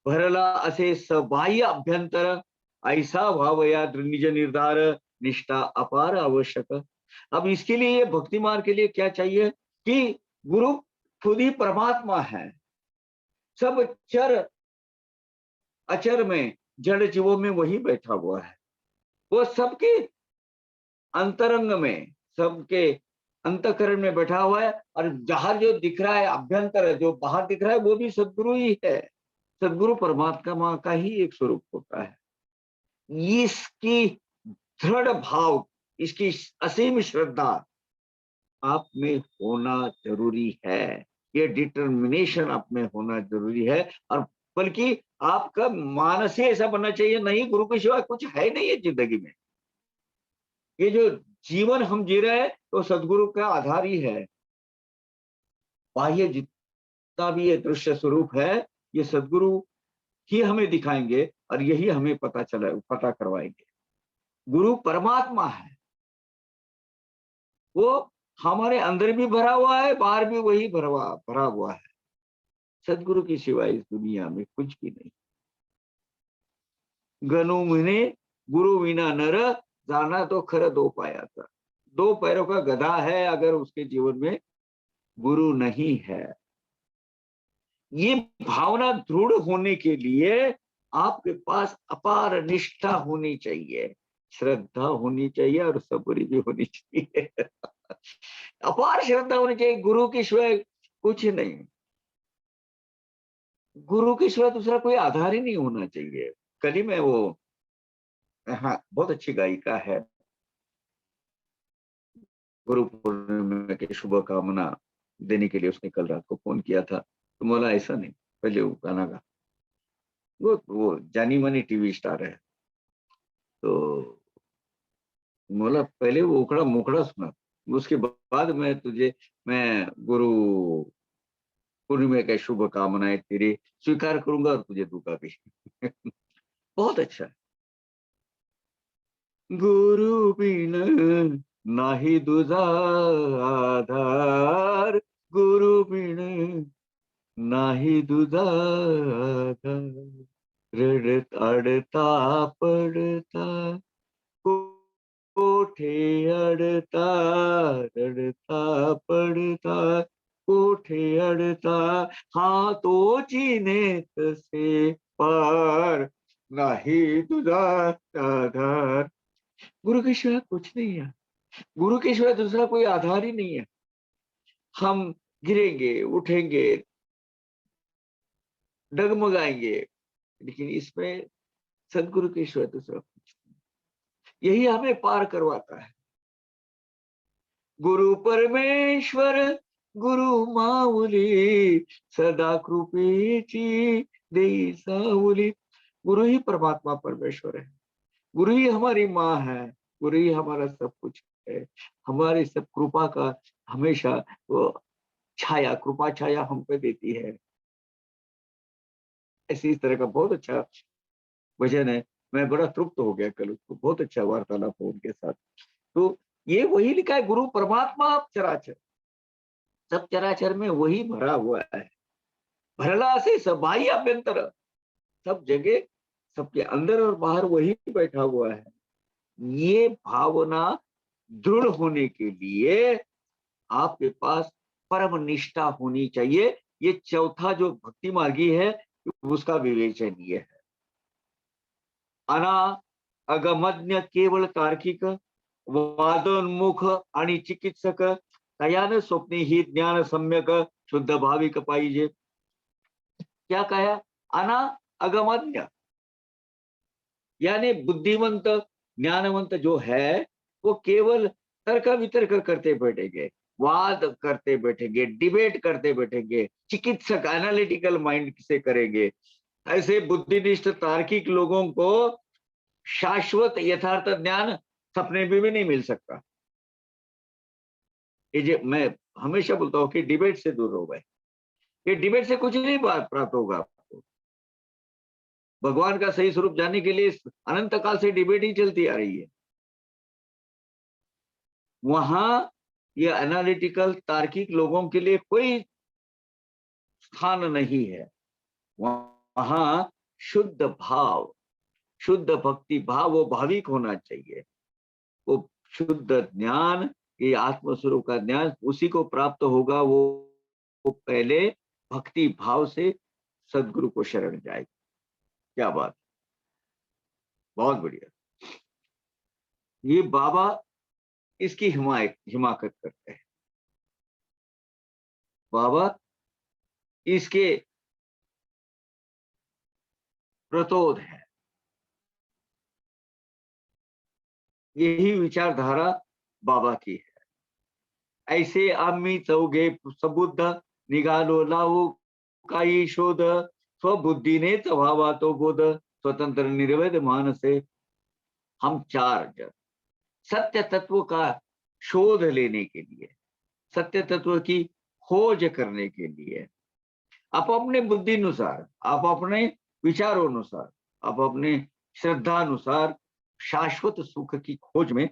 भरला असे सबाह्य अभ्यंतर, ऐसा भाव या निज निर्धार, निष्ठा अपार आवश्यक। अब इसके लिए, ये भक्ति मार्ग के लिए क्या चाहिए कि गुरु खुद ही परमात्मा है। सब चर अचर में, जड़ जीवों में वही बैठा हुआ है। वो सबके अंतरंग में, सबके अंतःकरण में बैठा हुआ है, और जहां जो दिख रहा है अभ्यंतर, जो बाहर दिख रहा है, वो भी सदगुरु ही है। सदगुरु परमात्मा का ही एक स्वरूप होता है। इसकी दृढ़ भाव, इसकी असीम श्रद्धा आप में होना जरूरी है। ये डिटर्मिनेशन आप में होना जरूरी है, और बल्कि आपका मानस ही ऐसा बनना चाहिए, नहीं गुरु के सिवा कुछ है नहीं है जिंदगी में। ये जो जीवन हम जी रहे हैं तो सदगुरु का आधार ही है। बाह्य जितना भी ये दृश्य स्वरूप है, ये सदगुरु ही हमें दिखाएंगे, और यही हमें पता करवाएंगे। गुरु परमात्मा है, वो हमारे अंदर भी भरा हुआ है, बाहर भी वही भरा हुआ है। सदगुरु की सिवाय इस दुनिया में कुछ भी नहीं। गनु मुने गुरु विना नर, जाना तो खर दो पाया था। दो पैरों का गधा है, अगर उसके जीवन में गुरु नहीं है। ये भावना दृढ़ होने के लिए आपके पास अपार निष्ठा होनी चाहिए, श्रद्धा होनी चाहिए, और सबूरी भी होनी चाहिए। अपार श्रद्धा होनी चाहिए। गुरु के सिवाय कुछ नहीं, गुरु के सिवा दूसरा कोई आधार ही नहीं होना चाहिए। कल ही मैं वो, हाँ, बहुत अच्छी गायिका है, गुरु पूर्णिमा की शुभकामना देने के लिए उसने कल रात को फोन किया था। तो बोला ऐसा नहीं, पहले वो गाना गा। वो जानी मानी टीवी स्टार है, तो बोला पहले वो उखड़ा मुखड़ा सुना, उसके बाद मैं गुरु पूर्णिमा की शुभकामनाएं तेरे स्वीकार करूंगा, और तुझे दूंगा भी। बहुत अच्छा है। गुरु बिन नाही दुजा आधार, गुरु बिन नाही दुजा आधार, अडता पडता कोठे अडता, रडता पडता कोठे अडता, हातोची नेत से पार, नाही तुझा आधार। गुरु के सिवा कुछ नहीं है, गुरु के सिवा दूसरा कोई आधार ही नहीं है। हम गिरेंगे, उठेंगे, डगमगाएंगे, लेकिन इसमें सदगुरु के सिवा दूसरा कुछ नहीं। यही हमें पार करवाता है। गुरु परमेश्वर गुरु माऊली, सदा कृपेची देई सावली। गुरु ही परमात्मा परमेश्वर है, गुरु ही हमारी माँ है, गुरु ही हमारा सब कुछ है। हमारी सब कृपा का हमेशा वो छाया, कृपा छाया हम पे देती है। ऐसी इस तरह का बहुत अच्छा भजन है। मैं बड़ा तृप्त हो गया कल, उसको बहुत अच्छा वार्तालाप हो उनके साथ। तो ये वही लिखा है, गुरु परमात्मा चराचर, सब चराचर में वही भरा हुआ है। भरला से सबाई अभ्यंतर, सब जगह, सबके अंदर और बाहर वही बैठा हुआ है। ये भावना दृढ़ होने के लिए आपके पास परम निष्ठा होनी चाहिए। ये चौथा जो भक्ति मार्गी है, उसका विवेचन ये है। अना अगमज्ञ केवल तार्किक, वादोन्मुख आणि चिकित्सक, तयान स्वप्ने ही ज्ञान सम्यक शुद्ध भाविक पाहिजे। क्या कहा? अना अगमज्ञ यानी बुद्धिमंत, ज्ञानवंत जो है वो केवल तर्क वितर्क करते बैठेंगे, वाद करते बैठेंगे, डिबेट करते बैठेंगे, चिकित्सक एनालिटिकल माइंड से करेंगे। ऐसे बुद्धिनिष्ठ तार्किक लोगों को शाश्वत यथार्थ ज्ञान सपने में भी नहीं मिल सकता। ये जो मैं हमेशा बोलता हूँ कि डिबेट से दूर हो गए, ये डिबेट से कुछ नहीं प्राप्त होगा आपको। भगवान का सही स्वरूप जानने के लिए अनंत काल से डिबेट ही चलती आ रही है। वहां ये एनालिटिकल तार्किक लोगों के लिए कोई स्थान नहीं है। वहां शुद्ध भाव, शुद्ध भक्ति भाव, वो भाविक होना चाहिए। वो शुद्ध ज्ञान, ये आत्मस्वरूप का ज्ञान उसी को प्राप्त होगा वो पहले भक्ति भाव से सदगुरु को शरण जाएगा। क्या बात, बहुत बढ़िया। ये बाबा इसकी हिमाकत करते हैं। बाबा इसके प्रतोद है। यही विचारधारा बाबा की है। ऐसे आम्ही चौघे सबुद्ध निघालो लावू काही शोध, स्वबुद्धीनेच व्हावा तो बोध, स्वतंत्र निर्वेद मानसे। हम चार जन सत्य तत्व का शोध लेने के लिए, सत्य तत्व की खोज करने के लिए, आप अपने बुद्धि अनुसार, आप अपने विचारों अनुसार, आप अपने श्रद्धा अनुसार शाश्वत सुख की खोज में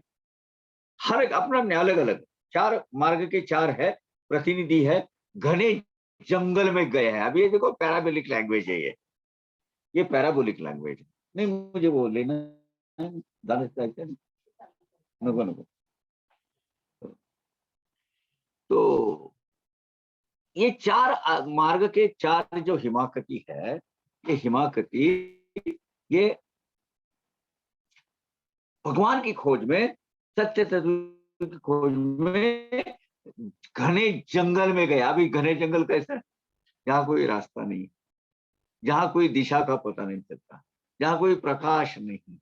हर एक अपना अपने अलग अलग चार मार्ग के चार है प्रतिनिधि है, घने जंगल में गए हैं। अभी ये देखो पैराबोलिक लैंग्वेज है, ये पैराबोलिक लैंग्वेज है। नहीं मुझे वो लेना है, नको नको। तो ये चार मार्ग के चार जो हिमाकती है, ये हिमाकती ये भगवान की खोज में, सत्य तत्व की खोज में घने जंगल में गया। अभी घने जंगल कैसा है, जहाँ कोई रास्ता नहीं, जहाँ कोई दिशा का पता नहीं चलता, जहाँ कोई प्रकाश नहीं।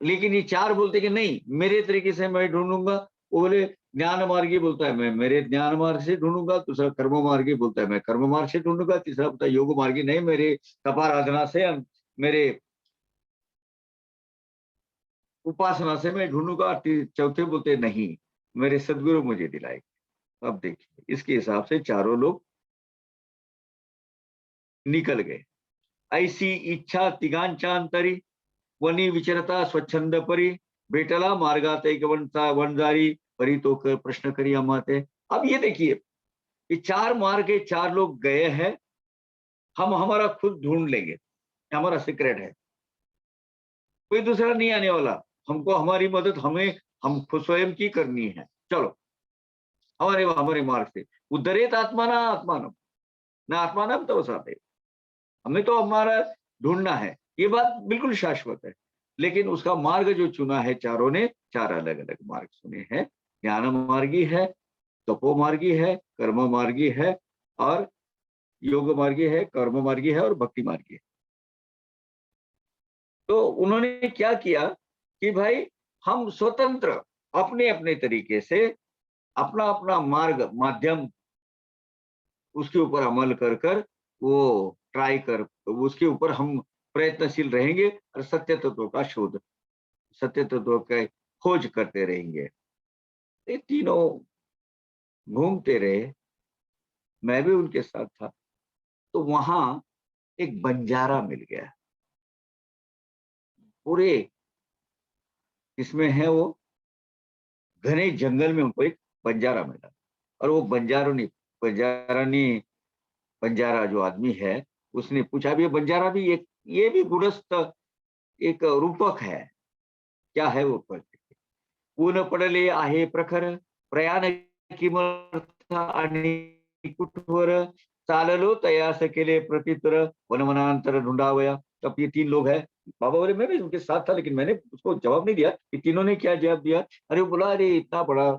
लेकिन ये चार बोलते कि नहीं मेरे तरीके से मैं ढूंढूंगा। वो बोले ज्ञान मार्गी बोलता है मैं मेरे ज्ञान मार्ग से ढूंढूंगा, दूसरा कर्म मार्गी बोलता है मैं कर्म मार्ग से ढूंढूंगा, तीसरा बोलता है योग मार्गी नहीं मेरे तपाराधना से, मेरे उपासना से मैं ढूंढूंगा, चौथे बोलते नहीं मेरे सदगुरु मुझे दिलाएंगे। अब देखिए इसके हिसाब से चारों लोग निकल गए। ऐसी इच्छा तिघांच्यान्तरी, वनी विचरता स्वच्छंद परी, भेटला मार्गात एक वनजारी, परी तो कर प्रश्न करी अमाते। अब ये देखिए ये चार मार्ग के चार लोग गए हैं, हम हमारा खुद ढूंढ लेंगे, हमारा सीक्रेट है, कोई दूसरा नहीं आने वाला। हमको हमारी मदद हम खुद स्वयं की करनी है। चलो हमारे हमारे मार्ग से उद्धरेत आत्माना आत्मानम न आत्मानम तो साथे, हमें तो हमारा ढूंढना है, ये बात बिल्कुल शाश्वत है। लेकिन उसका मार्ग जो चुना है चारों ने, चार अलग अलग मार्ग चुने हैं। ज्ञान मार्गी है, तपो मार्गी है, कर्म मार्गी है, और योग मार्गी है, कर्म मार्गी है, और भक्ति मार्गी है। तो उन्होंने क्या किया कि भाई हम स्वतंत्र अपने अपने तरीके से अपना अपना मार्ग माध्यम उसके ऊपर अमल कर कर वो ट्राई कर उसके ऊपर हम प्रयत्नशील रहेंगे और सत्य तत्व का शोध, सत्य तत्व का खोज करते रहेंगे। ये तीनों घूमते रहे, मैं भी उनके साथ था। तो वहां एक बंजारा मिल गया, पूरे इसमें है वो घने जंगल में उनको एक बंजारा मिला। और वो बंजारा जो आदमी है उसने पूछा भी, बंजारा भी एक ये भी गुणस्थ एक रूपक है। क्या है वो परिस्थिति, ऊन पडले आहे प्रखर, प्रयाण किमर्थ आणि कुठवर, चाललो तयास केले प्रत्युत्तर, वनवनांतर ढूंढावया। तब ये तीन लोग हैं, बाबा बोले मैं भी उनके साथ था लेकिन मैंने उसको जवाब नहीं दिया कि तीनों ने क्या जवाब दिया। अरे वो बोला अरे इतना बड़ा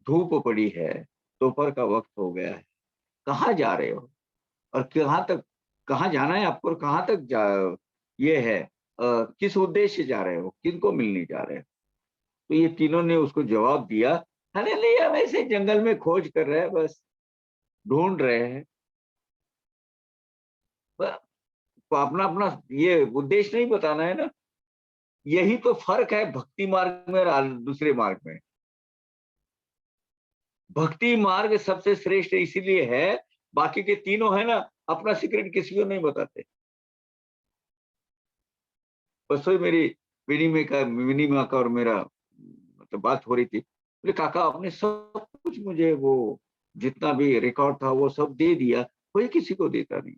धूप पड़ी है, दोपहर का वक्त हो गया है, कहाँ जा रहे हो और कहाँ तक, कहाँ जाना है आपको और कहाँ तक ये है, किस उद्देश्य से जा रहे हो, किनको मिलने जा रहे हो? तो ये तीनों ने उसको जवाब दिया, अरे नहीं, हम ऐसे जंगल में खोज कर रहे हैं, बस ढूंढ रहे हैं। तो अपना अपना ये उद्देश्य नहीं बताना है ना। यही तो फर्क है भक्ति मार्ग में और दूसरे मार्ग में। भक्ति मार्ग सबसे श्रेष्ठ इसीलिए है, बाकी के तीनों है ना, अपना सीक्रेट किसी को नहीं बताते। बस वही मेरी विनिमा का और मेरा मतलब बात हो रही थी। बोले काका आपने सब कुछ मुझे वो जितना भी रिकॉर्ड था वो सब दे दिया, कोई किसी को देता नहीं।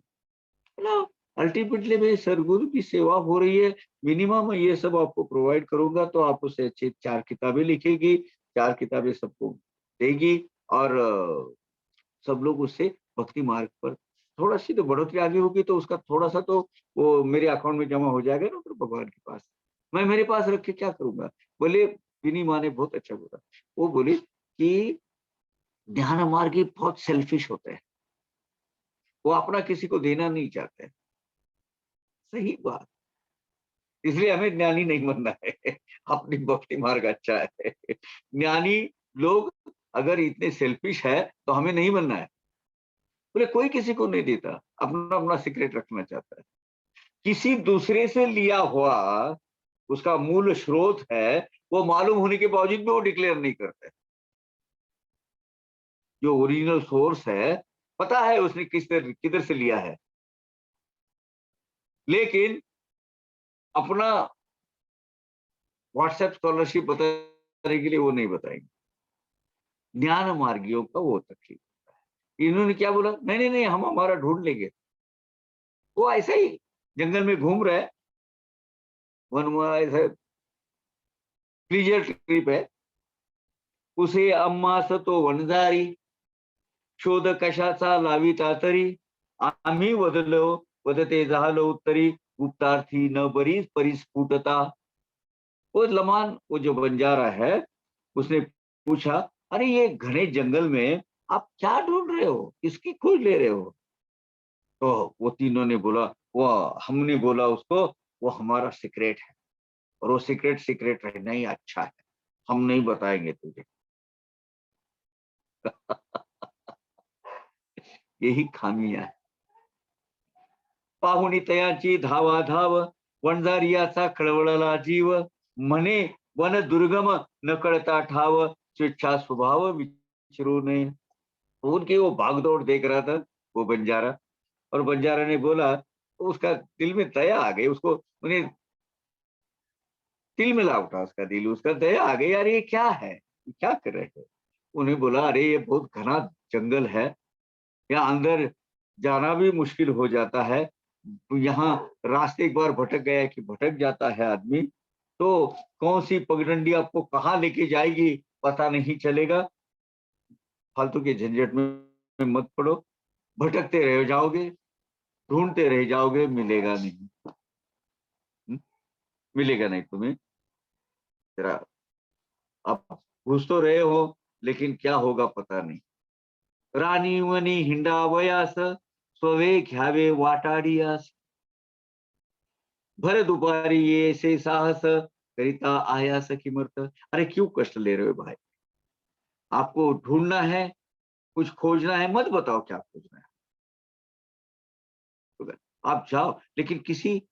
बोला अल्टीमेटली मेरी सदगुरु की सेवा हो रही है, मिनिमम मैं ये सब आपको प्रोवाइड करूंगा तो आप उससे अच्छे 4 किताबें लिखेगी, 4 किताबें सबको देगी, और सब लोग उससे भक्ति मार्ग पर थोड़ा सी तो बढ़ोतरी आगे होगी, तो उसका थोड़ा सा तो वो मेरे अकाउंट में जमा हो जाएगा ना, तो भगवान के पास। मैं मेरे पास रख के क्या करूंगा? बोले विनी माँ ने बहुत अच्छा बोला। वो बोली कि ध्यान मार्गी बहुत सेल्फिश होते हैं, वो अपना किसी को देना नहीं चाहते। सही बात। इसलिए हमें ज्ञानी नहीं बनना है। अपनी भक्ति मार्ग अच्छा है। ज्ञानी लोग अगर इतने सेल्फिश है तो हमें नहीं बनना है। बोले कोई किसी को नहीं देता, अपना अपना सीक्रेट रखना चाहता है। किसी दूसरे से लिया हुआ उसका मूल स्रोत है, वो मालूम होने के बावजूद भी वो डिक्लेयर नहीं करते। जो ओरिजिनल सोर्स है, पता है उसने किधर से लिया है, लेकिन अपना व्हाट्सएप स्कॉलरशिप बताने के लिए वो नहीं बताएंगे। ज्ञान मार्गियों का वो तकलीफ। इन्होंने क्या बोला, नहीं नहीं नहीं, हम हमारा ढूंढ लेंगे। वो ऐसे ही जंगल में घूम रहे, वन ऐसे प्लीजर ट्रिप है, उसे अम्मास तो वनजारी, शोध कशाचा लाविता तरी, आम्ही वदलो वदते झालो उत्तरी, गुप्तार्थी न बरीच परिस्फुटता। वो लमान, वो जो बंजारा है, उसने पूछा, अरे ये घने जंगल में आप क्या ढूंढ रहे हो, किसकी खोज ले रहे हो? तो वो तीनों ने बोला, वो हमने बोला उसको, वो हमारा सीक्रेट है, और वो सीक्रेट सीक्रेट रहना ही अच्छा है, हम नहीं बताएंगे तुझे। यही खामियां है। पाहुणी तयाची धावा धाव, वनजारियाचा कळवळला जीव, म्हणे वन दुर्गम न कळता ठाव, स्वेच्छा स्वभाव विचरू नये। उनकी वो भागदौड़ देख रहा था वो बंजारा, और बंजारा ने बोला, तो उसका दिल में दया आ गई, उसको उन्हें तिल मिला उठा उसका दिल, उसका दया आ गई, यार ये क्या है, ये क्या कर रहे हैं? उन्हें बोला, अरे ये बहुत घना जंगल है, यहाँ अंदर जाना भी मुश्किल हो जाता है, तो यहाँ रास्ते एक बार भटक गया कि भटक जाता है आदमी, तो कौन सी पगडंडी आपको कहाँ लेके जाएगी पता नहीं चलेगा। फालतू के झंझट में मत पड़ो, भटकते रह जाओगे, ढूंढते रह जाओगे, मिलेगा नहीं। हम्म? मिलेगा नहीं तुम्हें। जरा आप घुस तो रहे हो, लेकिन क्या होगा पता नहीं। राणी वनी हिंडावयास, स्ववे घ्यावे वाटाडियास, भर दुपारी ये से साहस, करिता आयास किमर्थ। अरे क्यों कष्ट ले रहे हो भाई? आपको ढूंढना है, कुछ खोजना है, मत बताओ क्या खोजना है, तो आप जाओ, लेकिन किसी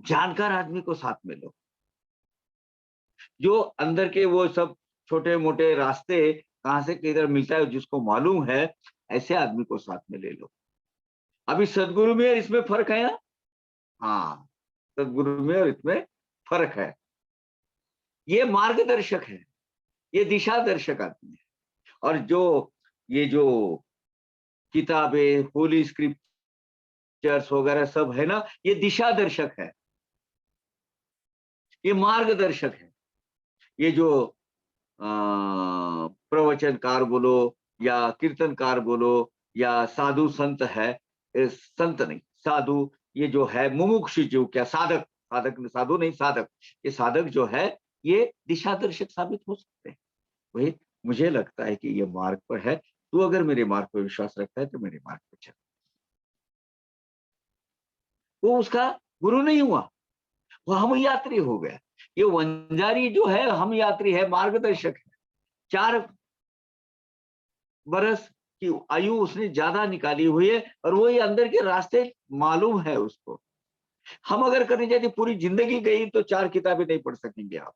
जानकार आदमी को साथ में लो, जो अंदर के वो सब छोटे मोटे रास्ते कहां से किधर मिलता है जिसको मालूम है, ऐसे आदमी को साथ में ले लो। अभी सदगुरु में और इसमें फर्क है ना। हाँ, सदगुरु में और इसमें फर्क है। ये मार्गदर्शक है, ये दिशा दर्शक आदमी है। और जो ये जो किताबें, होली स्क्रिप्चर्स वगैरह सब है ना, ये दिशा दर्शक है, ये मार्गदर्शक है। ये जो प्रवचनकार बोलो या कीर्तनकार बोलो या साधु संत है, संत नहीं साधु, ये जो है मुमुक्षु, जो क्या साधक, साधक साधु नहीं साधक, ये साधक जो है, ये दिशा दर्शक साबित हो सकते हैं। वही मुझे लगता है कि ये मार्ग पर है, तू अगर मेरे मार्ग पर विश्वास रखता है तो मेरे मार्ग पर चल। वो उसका गुरु नहीं हुआ, वो हम यात्री हो गया। ये वंजारी जो है हम यात्री है, मार्गदर्शक है। 4 बरस की आयु उसने ज्यादा निकाली हुई है और वो ये अंदर के रास्ते मालूम है उसको। हम अगर करने जाते पूरी जिंदगी गई तो 4 किताबें नहीं पढ़ सकेंगे आप,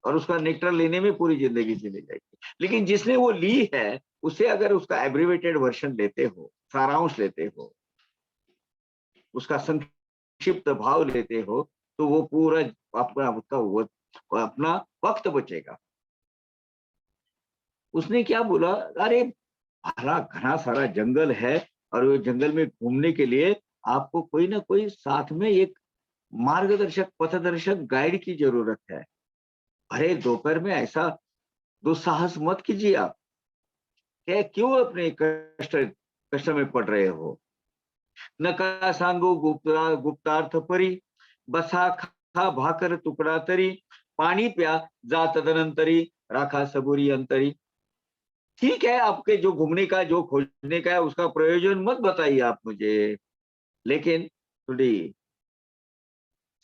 और उसका नेक्टर लेने में पूरी जिंदगी चली जाएगी। लेकिन जिसने वो ली है उसे अगर उसका एब्रिवेटेड वर्जन लेते हो, सारांश लेते हो, उसका संक्षिप्त भाव लेते हो, तो वो पूरा अपना वक्त बचेगा। उसने क्या बोला, अरे भला घना सारा जंगल है और वो जंगल में घूमने के लिए आपको कोई ना कोई साथ में एक मार्गदर्शक, पथदर्शक, गाइड की जरूरत है। अरे दोपहर में ऐसा दुस्साहस मत कीजिए आप। क्या क्यों अपने कष्ट में पड़ रहे हो? नका सांगू गुप्तार्थ परी, बसा खा भाकर टुकड़ा तरी, पानी प्या जा तदनंतरी, राखा सबूरी अंतरी। ठीक है, आपके जो घूमने का, जो खोजने का है, उसका प्रयोजन मत बताइए आप मुझे, लेकिन थोड़ी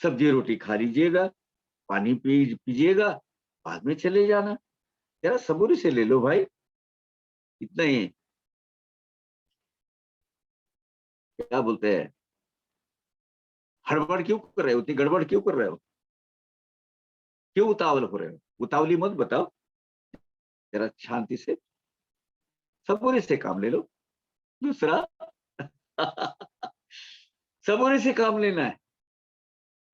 सब्जी रोटी खा लीजिएगा, पानी पीजिएगा, बाद में चले जाना। जरा सबूरी से ले लो भाई, इतना ही। क्या बोलते हैं, हड़बड़ क्यों कर रहे हो, इतनी गड़बड़ क्यों कर रहे हो, क्यों उतावल हो रहे हो? उतावली मत बताओ, जरा शांति से सबूरी से काम ले लो। दूसरा सबूरी से काम लेना है,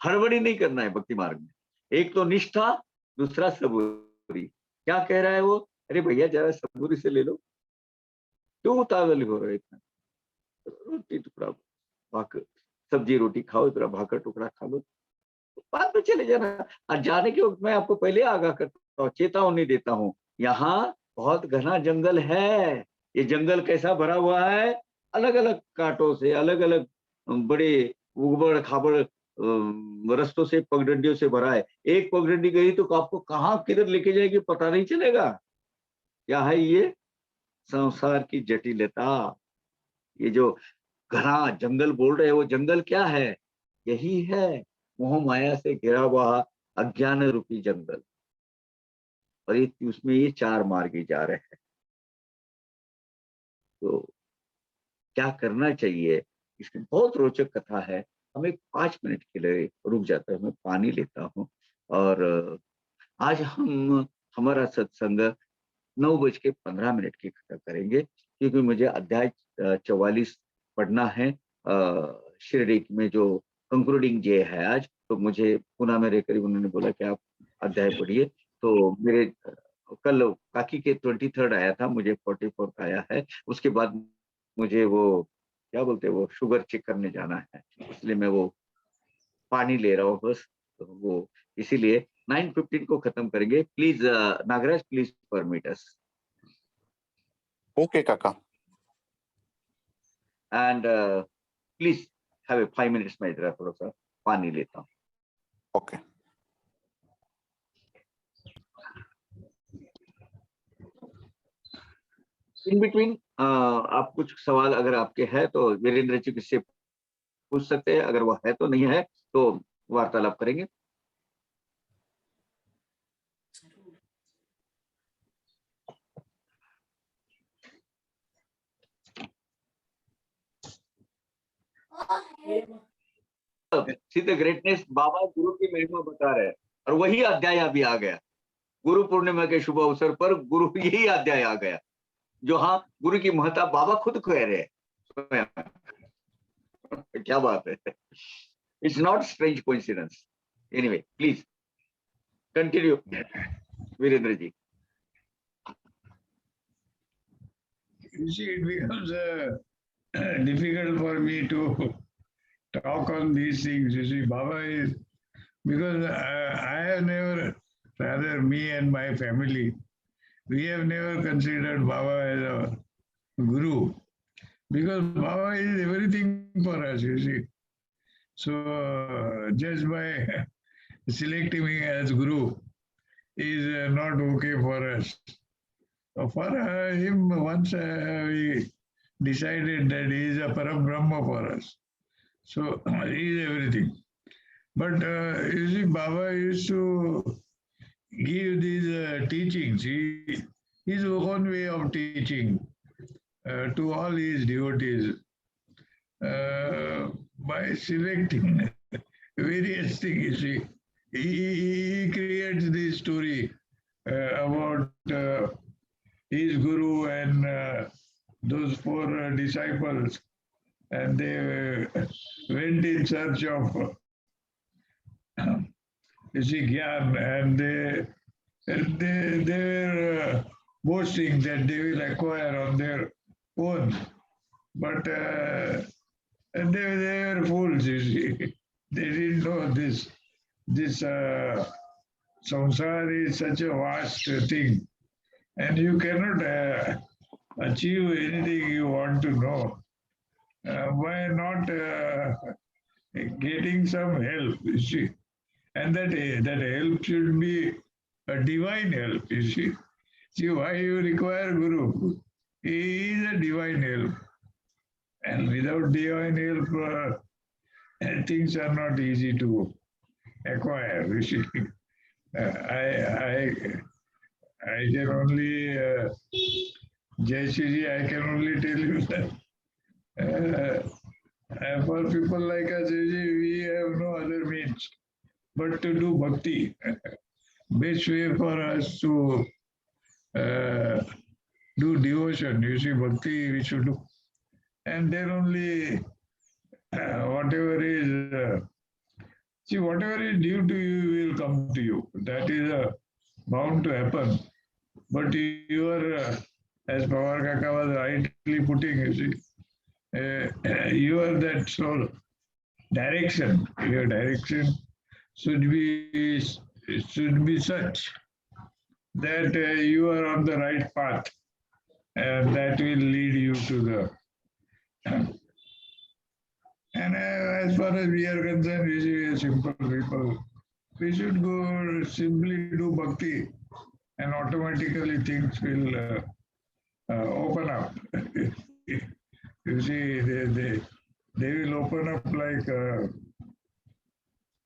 हड़बड़ी नहीं करना है भक्ति मार्ग में। एक तो निष्ठा, दूसरा सबूरी। क्या कह रहा है वो? अरे भैया जरा सबूरी से ले लो, क्यों उतावल हो रहे हो इतना? रोटी टुकड़ा भाकर, सब्जी रोटी खाओ, थोड़ा भाकर टुकड़ा खा लो, बाद में चले जाना। और जाने के वक्त मैं आपको पहले आगाह करता हूँ, चेतावनी देता हूँ, यहाँ बहुत घना जंगल है। ये जंगल कैसा भरा हुआ है? अलग अलग कांटों से, अलग अलग बड़े उबड़ खाबड़ रास्तों से, पगडंडियों से भरा है। एक पगडंडी गई तो आपको कहाँ किधर लेके जाएगी पता नहीं चलेगा। क्या है ये? संसार की जटिलता। ये जो घना जंगल बोल रहे हैं, वो जंगल क्या है? यही है, मोह माया से घिरा हुआ अज्ञान रूपी जंगल। और ये उसमें ये 4 मार्गी जा रहे हैं। तो क्या करना चाहिए? इसमें बहुत रोचक कथा है। हम एक 5 मिनट के लिए रुक जाते हैं, मैं पानी लेता हूँ। और आज हम हमारा सत्संग 9:15 की करेंगे, क्योंकि मुझे अध्याय 44 पढ़ना है। शिरडी में जो कंक्लूडिंग डे है आज, तो मुझे पुणे में रहकर उन्होंने बोला कि आप अध्याय पढ़िए। तो मेरे कल काकी के 23rd आया था, मुझे 44 का आया है। उसके बाद मुझे वो क्या बोलते हैं, वो शुगर चेक करने जाना है, इसलिए मैं वो पानी ले रहा हूँ बस। तो वो इसीलिए 9:15 को खत्म करेंगे। Please Nagraj, please permit us. Okay काका। And please have a 5 minutes, मैं इधर थोड़ा सा पानी लेता हूँ। ओके। इन बिटवीन आप कुछ सवाल अगर आपके हैं तो वीरेंद्र जी से पूछ सकते हैं, अगर वो है तो, नहीं है तो वार्तालाप करेंगे। See the greatness, Baba Guru की महिमा बता रहे हैं, और वही अध्याय अभी आ गया। गुरु पूर्णिमा के शुभ अवसर पर गुरु यही अध्याय आ गया, जो हाँ गुरु की महत्ता बाबा खुद कह रहे हैं। क्या बात है, it's not strange coincidence. Anyway please continue Virendra ji. You see, it becomes difficult for me to talk on these things. You see, Baba is, because I have never, rather me and my family, we have never considered Baba as a guru, because Baba is everything for us, you see. So just by selecting me as guru is not okay for us. For him, once we decided that he is a Param Brahma for us. So he is everything. But you see, Baba used to give these teachings. His own way of teaching to all his devotees by selecting various things. You see, he creates this story about his guru and those four disciples, and they went in search of you see Gyan, and they were boasting that they will acquire on their own, but they were fools. You see, they didn't know this samsara is such a vast thing, and you cannot achieve anything you want to know by not getting some help. You see, and that help should be a divine help. You see, why you require guru? He is a divine help, and without divine help, things are not easy to acquire. You see, I can only Jayashriji, I can only tell you that for people like us, we have no other means but to do bhakti. Best way for us to do devotion. You see, bhakti we should do. And then only whatever is, whatever is due to you will come to you. That is bound to happen. But you are, as Pawar Kaka was rightly putting, you see, you are that soul. Direction, your direction should be such that you are on the right path, and that will lead you to the. And as far as we are concerned, we are simple people. We should go simply do bhakti, and automatically things will open up. You see, they will open up like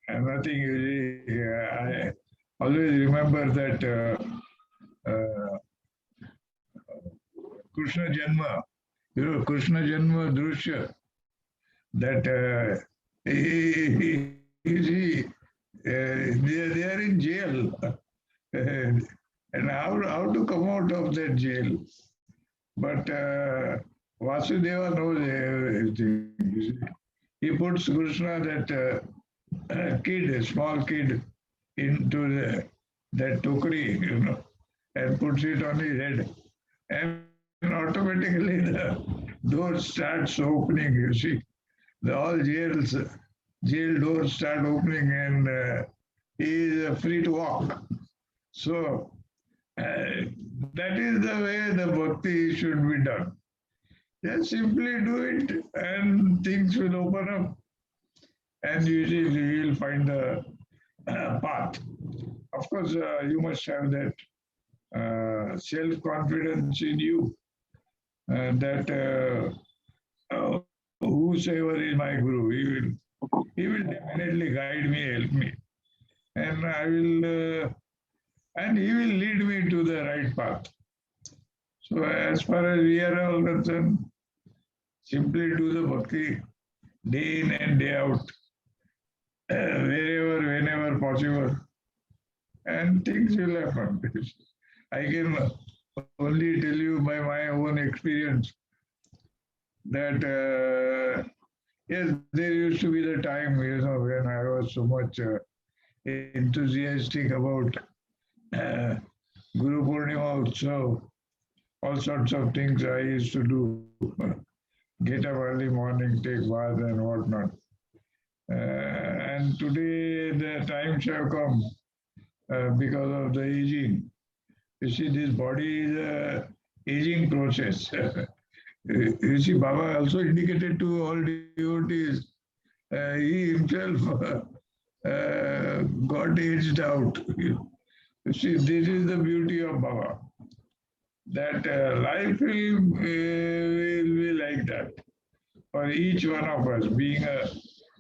nothing. You see, I always remember that Krishna Janma, Krishna Janma Drushya, that you see, they are in jail. And how to come out of that jail? But Vasudeva knows everything. He puts Krishna, that kid, a small kid, into that tokri, and puts it on his head. And automatically the door starts opening, you see. All jail doors start opening, and he is free to walk. So that is the way the bhakti should be done. Just simply do it, and things will open up, and usually you will find the path. Of course, you must have that self-confidence in you, that whosoever is my guru, he will definitely guide me, help me, and I will, and he will lead me to the right path. So as far as we are all concerned, simply do the bhakti day in and day out, wherever, whenever possible, and things will happen. I can only tell you by my own experience that yes, there used to be the time, when I was so much enthusiastic about Guru Purnima Utsav, all sorts of things I used to do. Get up early morning, take bath and whatnot. And today the times have come because of the aging. You see, this body is a aging process. You see, Baba also indicated to all devotees, he himself got aged out. You see, this is the beauty of Baba, that life will be like that for each one of us, being a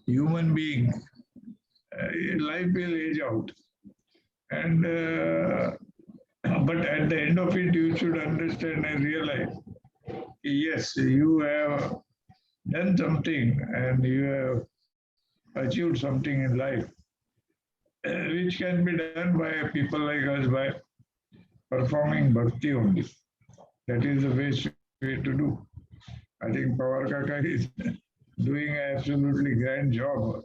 human being. life will age out. And but at the end of it, you should understand and realize, yes, you have done something and you have achieved something in life, which can be done by people like us by performing bhakti only. That is the best way to do. I think Pawar Kaka is doing an absolutely grand job.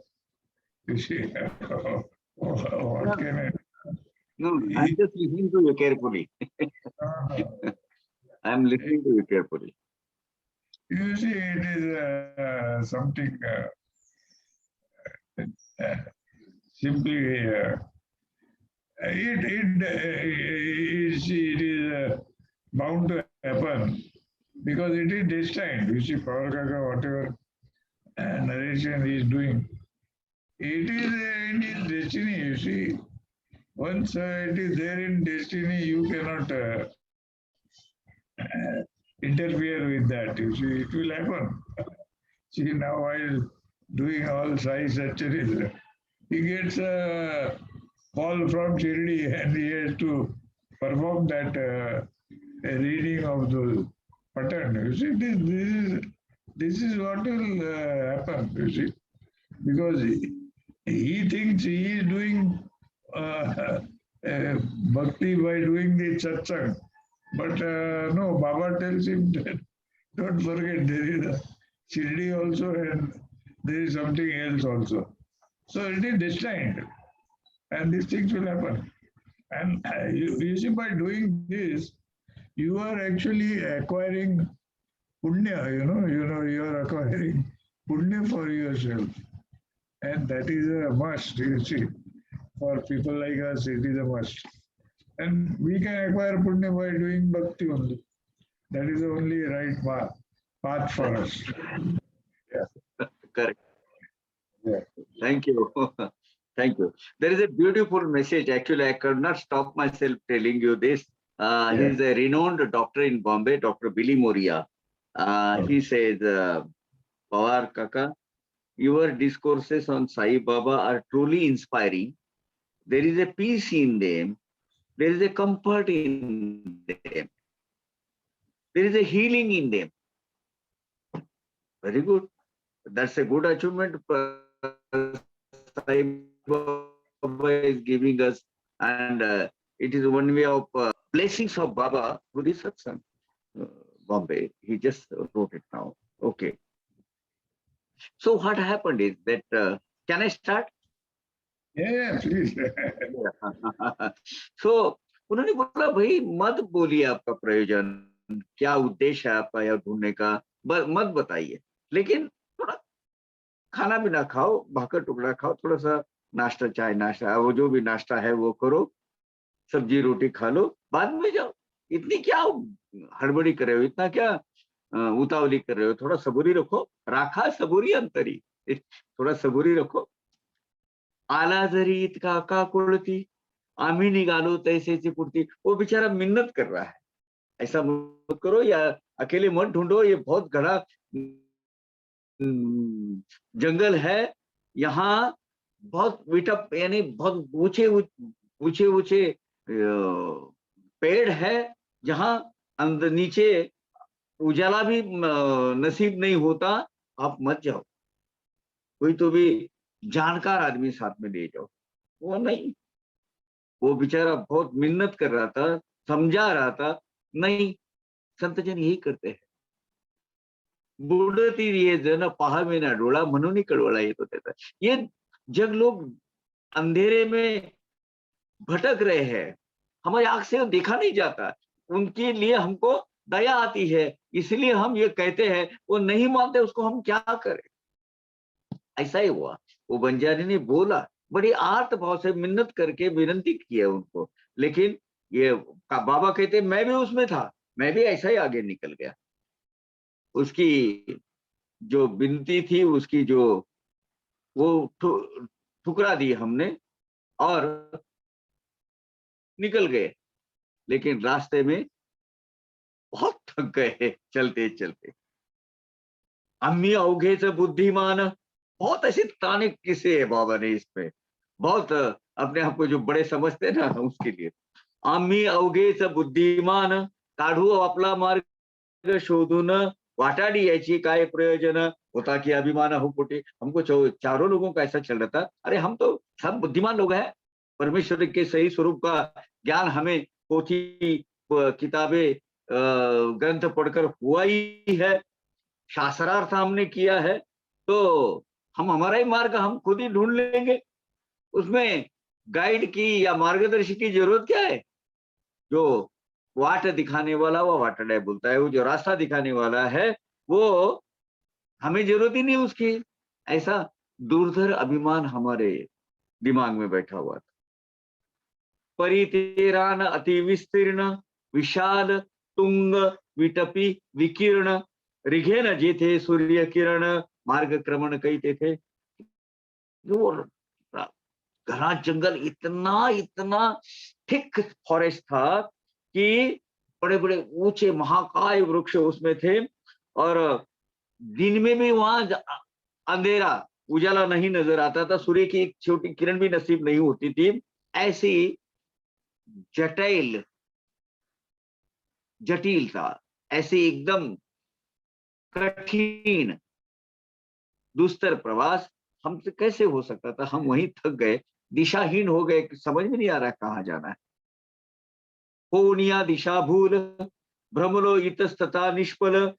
You see, what can I? No, I'm just listening to you carefully. I'm listening to you carefully. You see, it is something simply it is bound to happen because it is destined. You see, Pawar Kaka, whatever narration he is doing, it is in his destiny. You see, once it is there in destiny, you cannot interfere with that. You see, it will happen. See, now while doing all size surgeries, he gets a call from Shirdi and he has to perform that reading of the pattern. You see, this is what will happen, you see, because he thinks he is doing bhakti by doing the satsang. But no, Baba tells him that don't forget there is a Shirdi also and there is something else also. So it is destined and these things will happen. And you see, by doing this, you are actually acquiring punya, you are acquiring punya for yourself. And that is a must, you see. For people like us, it is a must. And we can acquire punya by doing bhakti only. That is the only right path for us. Yeah, correct. Yeah. Thank you. Thank you. There is a beautiful message. Actually, I could not stop myself telling you this. He's a renowned doctor in Bombay, Dr. Billy Moria. He says, Pawar Kaka, your discourses on Sai Baba are truly inspiring. There is a peace in them. There is a comfort in them. There is a healing in them. Very good. That's a good achievement Sai Baba is giving us. And it is one way of blessings of Baba through the satsang. Bombay, he just wrote it now. Okay. So what happened is that, can I start? Yeah, please. So उन्होंने बोला भाई मत बोलिए आपका प्रयोजन क्या उद्देश्य है आपका यह ढूंढने का मत बताइए लेकिन थोड़ा खाना भी ना खाओ भाकर टुकड़ा खाओ थोड़ा सा नाश्ता चाय नाश्ता वो जो भी नाश्ता है वो करो सब्जी रोटी खा लो बाद में जाओ इतनी क्या हड़बड़ी कर रहे हो इतना क्या उतावली कर रहे हो थोड़ा सबूरी रखो राखा सबूरी अंतरी थोड़ा सबूरी रखो आला जरी इतका का कुळती आम्ही निघालो तैसेची पुरती वो बेचारा मिन्नत कर रहा है ऐसा मत करो या अकेले मत ढूंढो ये बहुत घना जंगल है यहाँ बहुत विटप यानी बहुत ऊंचे ऊंचे ऊंचे पेड़ है जहाँ अंदर नीचे उजाला भी नसीब नहीं होता आप मत जाओ कोई तो भी जानकार आदमी साथ में ले जाओ वो नहीं वो बेचारा बहुत मिन्नत कर रहा था समझा रहा था नहीं संत जन यही करते हैं बुडती ये जन पहावे ना डोळा म्हणून कळवळा येतो त्याचा ये जब लोग अंधेरे में भटक रहे हैं हमारी आंख से देखा नहीं जाता उनके लिए हमको दया आती है इसलिए हम ये कहते हैं वो नहीं मानते उसको हम क्या करें ऐसा ही हुआ वो बंजारी ने बोला बड़ी आर्त भाव से मिन्नत करके विनती की है उनको लेकिन ये बाबा कहते मैं भी उसमें था मैं भी ऐसा ही आगे निकल गया उसकी जो विनती थी उसकी जो वो ठुकरा दी हमने और निकल गए लेकिन रास्ते में बहुत थक गए चलते चलते आम्ही अवघेच बुद्धिमान बहुत ऐसे ताने किस्से है बाबा ने इसमें बहुत अपने आप को जो बड़े समझते हैं ना, उसके लिए। आम्ही अवघेच बुद्धिमान, काढू आपला मार्ग शोधून, वाटाडी याची काय प्रयोजन, होता की अभिमान हो पोटे। हमको चारों लोगों का ऐसा चल रहा था, अरे हम तो सब बुद्धिमान लोग हैं, परमेश्वर के सही स्वरूप का ज्ञान हमें पोथी किताबें ग्रंथ पढ़कर हुआ ही है, शास्त्रार्थ हमने किया है, तो हम हमारा ही मार्ग हम खुद ही ढूंढ लेंगे। उसमें गाइड की या मार्गदर्शी की जरूरत क्या है? जो वाट दिखाने वाला वो वाटड़े बोलता है, वो जो रास्ता दिखाने वाला है वो हमें जरूरत ही नहीं उसकी। ऐसा दुर्धर अभिमान हमारे दिमाग में बैठा हुआ था। परितेरान अति विस्तीर्ण, विशाल तुंग विटपी विकीर्ण, रिघेन जेथे सूर्य किरण, मार्ग क्रमण कही थे। जो घना जंगल, इतना इतना थिक फॉरेस्ट था कि बड़े बड़े ऊंचे महाकाय वृक्ष उसमें थे, और दिन में भी वहां अंधेरा, उजाला नहीं नजर आता था, सूर्य की एक छोटी किरण भी नसीब नहीं होती थी। ऐसी जटिल जटिलता, ऐसी एकदम कठिन दुस्तर प्रवास हमसे कैसे हो सकता था? हम वहीं थक गए, दिशाहीन हो गए, समझ में नहीं आ रहा कहाँ जाना है। होनिया दिशा भूल, भ्रमलो इतस्तता निष्फल,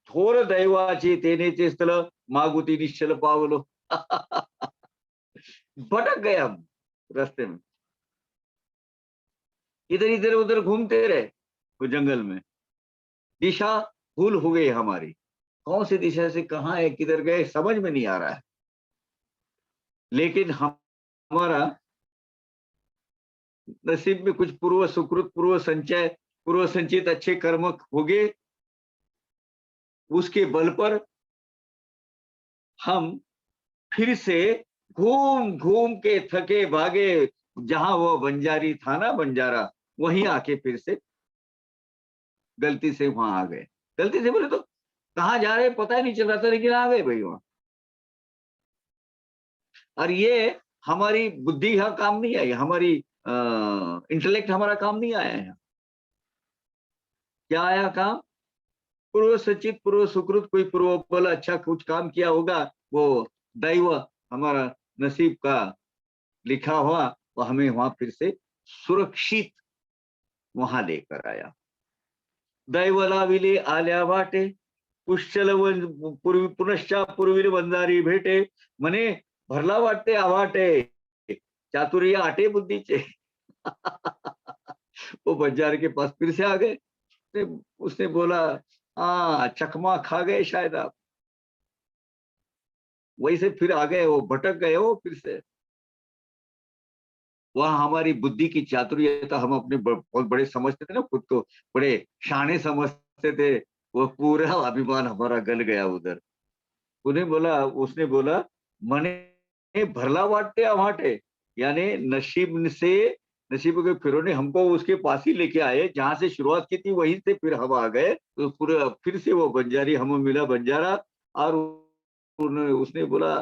थोर दैवाचे तेनेचे स्थल, मागुती निश्चल पावलो। भटक गए हम रास्ते में, इधर इधर उधर घूमते रहे वो जंगल में, दिशा भूल हो गई हमारी, कौन सी दिशा से कहाँ है, किधर गए, समझ में नहीं आ रहा है। लेकिन हमारा नसीब में कुछ पूर्व सुकृत, पूर्व संचय, पूर्व संचित अच्छे कर्म हो गए, उसके बल पर हम फिर से घूम घूम के थके भागे, जहां वो बंजारी था ना, बंजारा, वहीं आके फिर से गलती से वहां आ गए। गलती से बोले तो कहाँ जा रहे पता ही नहीं चल रहा था, लेकिन आ गए भाई वहां। और ये हमारी बुद्धि यहाँ काम नहीं आई, हमारी इंटेलेक्ट हमारा काम नहीं आया है। क्या आया काम? पूर्व सचित, पूर्व सुकृत, कोई पूर्व बल अच्छा कुछ काम किया होगा, वो दैव हमारा नसीब का लिखा हुआ, वो हमें वहां फिर से सुरक्षित वहां लेकर आया। दैवला विले आल्या वाटे, पुष्चल पूर्वी पुनश्चा पूर्वील बंजारी भेटे, म्हणे भरला वाटते आवाटे, चातुर्य आटे बुद्धीचे। वो बंजारे के पास फिर से आ गए। उसने बोला, हाँ चकमा खा गए शायद आप, वही से फिर आ गए, वो भटक गए हो फिर से। वह हमारी बुद्धि की चातुर्यता, हम अपने बहुत बड़े समझते थे ना, खुद को बड़े शाने समझते थे, वो पूरा अभिमान हमारा गल गया उधर। उन्हें बोला, उसने बोला, मने भरला वाटते अवाटे, यानी नसीब से, नसीब के फिरों ने हमको उसके पास ही लेके आए, जहां से शुरुआत की थी वहीं से फिर हम आ गए, तो पूरा फिर से वो बंजारी हमें मिला बंजारा। और उसने बोला,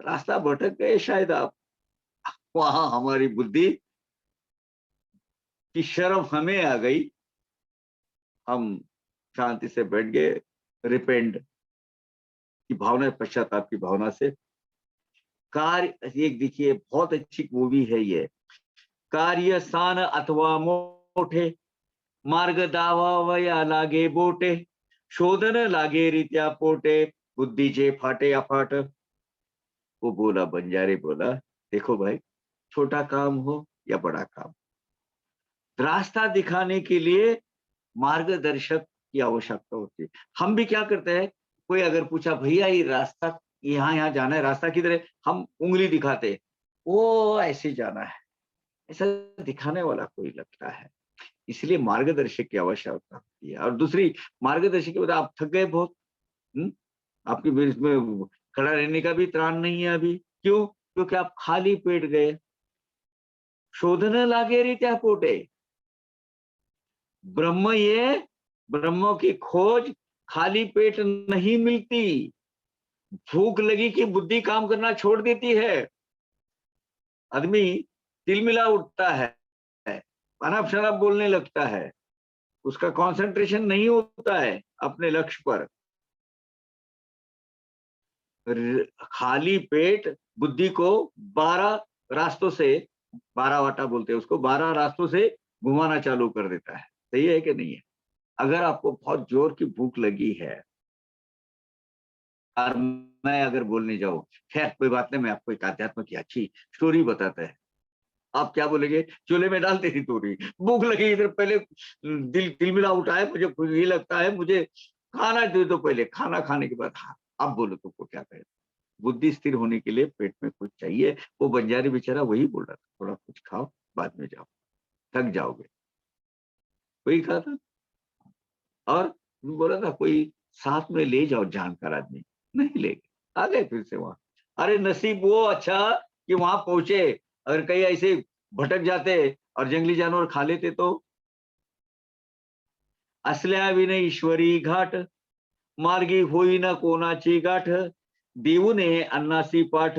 रास्ता भटक गए शायद आप। वहां हमारी बुद्धि की शर्म हमें आ गई, हम शांति से बैठ गए, रिपेंड की भावना, पश्चाताप की भावना से। कार्य, एक देखिए बहुत अच्छी मूवी है ये, कार्य सान अथवा मोठे, मार्ग दावावया लागे बोटे, शोधन लागे रित्या पोटे, बुद्धीचे फाटे अफाट। वो बोला, बंजारे बोला, देखो भाई, छोटा काम हो या बड़ा काम, रास्ता दिखाने के लिए मार्गदर्शक की आवश्यकता होती है। हम भी क्या करते हैं, कोई अगर पूछा, भैया ये रास्ता यहाँ यहाँ जाना है, रास्ता किधर है, हम उंगली दिखाते, वो ऐसे जाना है, ऐसा दिखाने वाला कोई लगता है। इसलिए मार्गदर्शक की आवश्यकता होती है। और दूसरी, मार्गदर्शक के बाद आप थक गए बहुत, हम्म? आपकी भी इसमें खड़ा रहने का भी त्राण नहीं है अभी, क्यों? क्योंकि आप खाली पेट गए। शोधन लागे रीत्या पोटे, ब्रह्म ये, ब्रह्म की खोज खाली पेट नहीं मिलती। भूख लगी कि बुद्धि काम करना छोड़ देती है, आदमी तिलमिला उठता है, अनाप शनाप बोलने लगता है, उसका कंसंट्रेशन नहीं होता है अपने लक्ष्य पर। खाली पेट बुद्धि को 12 रास्तों से, 12 वाटा बोलते हैं उसको, 12 रास्तों से घुमाना चालू कर देता है। सही है कि नहीं है? अगर आपको बहुत जोर की भूख लगी है और मैं अगर बोलने जाऊं, खैर कोई बात नहीं, मैं आपको एक आध्यात्म की अच्छी स्टोरी बताता है। आप क्या बोलेंगे? चूल्हे में डाल देती तोरी, भूख लगी, इधर पहले दिल तिलमिला उठा है, मुझे ये लगता है मुझे खाना दे दो पहले, खाना खाने के बाद हाँ। अब बोलो तुमको क्या कहे? बुद्धि स्थिर होने के लिए पेट में कुछ चाहिए। वो बंजारी बेचारा वही बोल रहा था, थोड़ा कुछ खाओ बाद में जाओ, थक जाओगे, वही कहा था। और बोला था कोई साथ में ले जाओ जानकार आदमी, नहीं ले गए, आ गए फिर से वहां। अरे नसीब वो अच्छा कि वहां पहुंचे, अगर कहीं ऐसे भटक जाते और जंगली जानवर खा लेते तो। असल्या विने ईश्वरी घाट, मार्गी होई ना कोणाची गाठ, देऊने अन्नासी पाठ,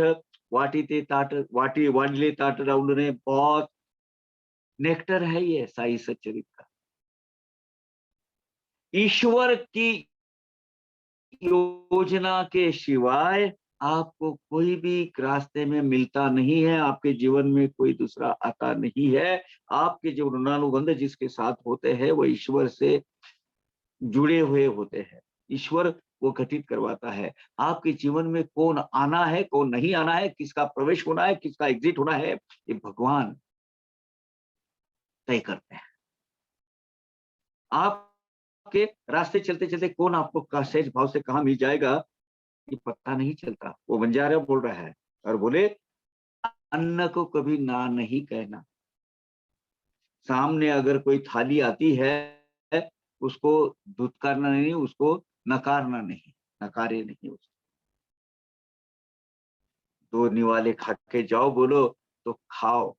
वाटी ते ताट, वाटी वाढले ताट राउंडने, बहुत नेक्टर है ये साई सच्चरित का। ईश्वर की योजना के सिवाय आपको कोई भी रास्ते में मिलता नहीं है, आपके जीवन में कोई दूसरा आता नहीं है। आपके जो ऋणानुबंध जिसके साथ होते हैं वो ईश्वर से जुड़े हुए होते हैं। ईश्वर वो घटित करवाता है। आपके जीवन में कौन आना है, कौन नहीं आना है, किसका प्रवेश होना है, किसका एग्जिट होना है, ये भगवान तय करते हैं। आपके रास्ते चलते चलते कौन आपको सहज भाव से कहां मिल जाएगा ये पता नहीं चलता। वो बंजारा बोल रहा है और बोले अन्न को कभी ना नहीं कहना। सामने अगर कोई थाली आती है उसको धुतकारना नहीं, उसको नकारना नहीं, नकारे नहीं उसको। दो निवाले खा के जाओ बोलो तो खाओ।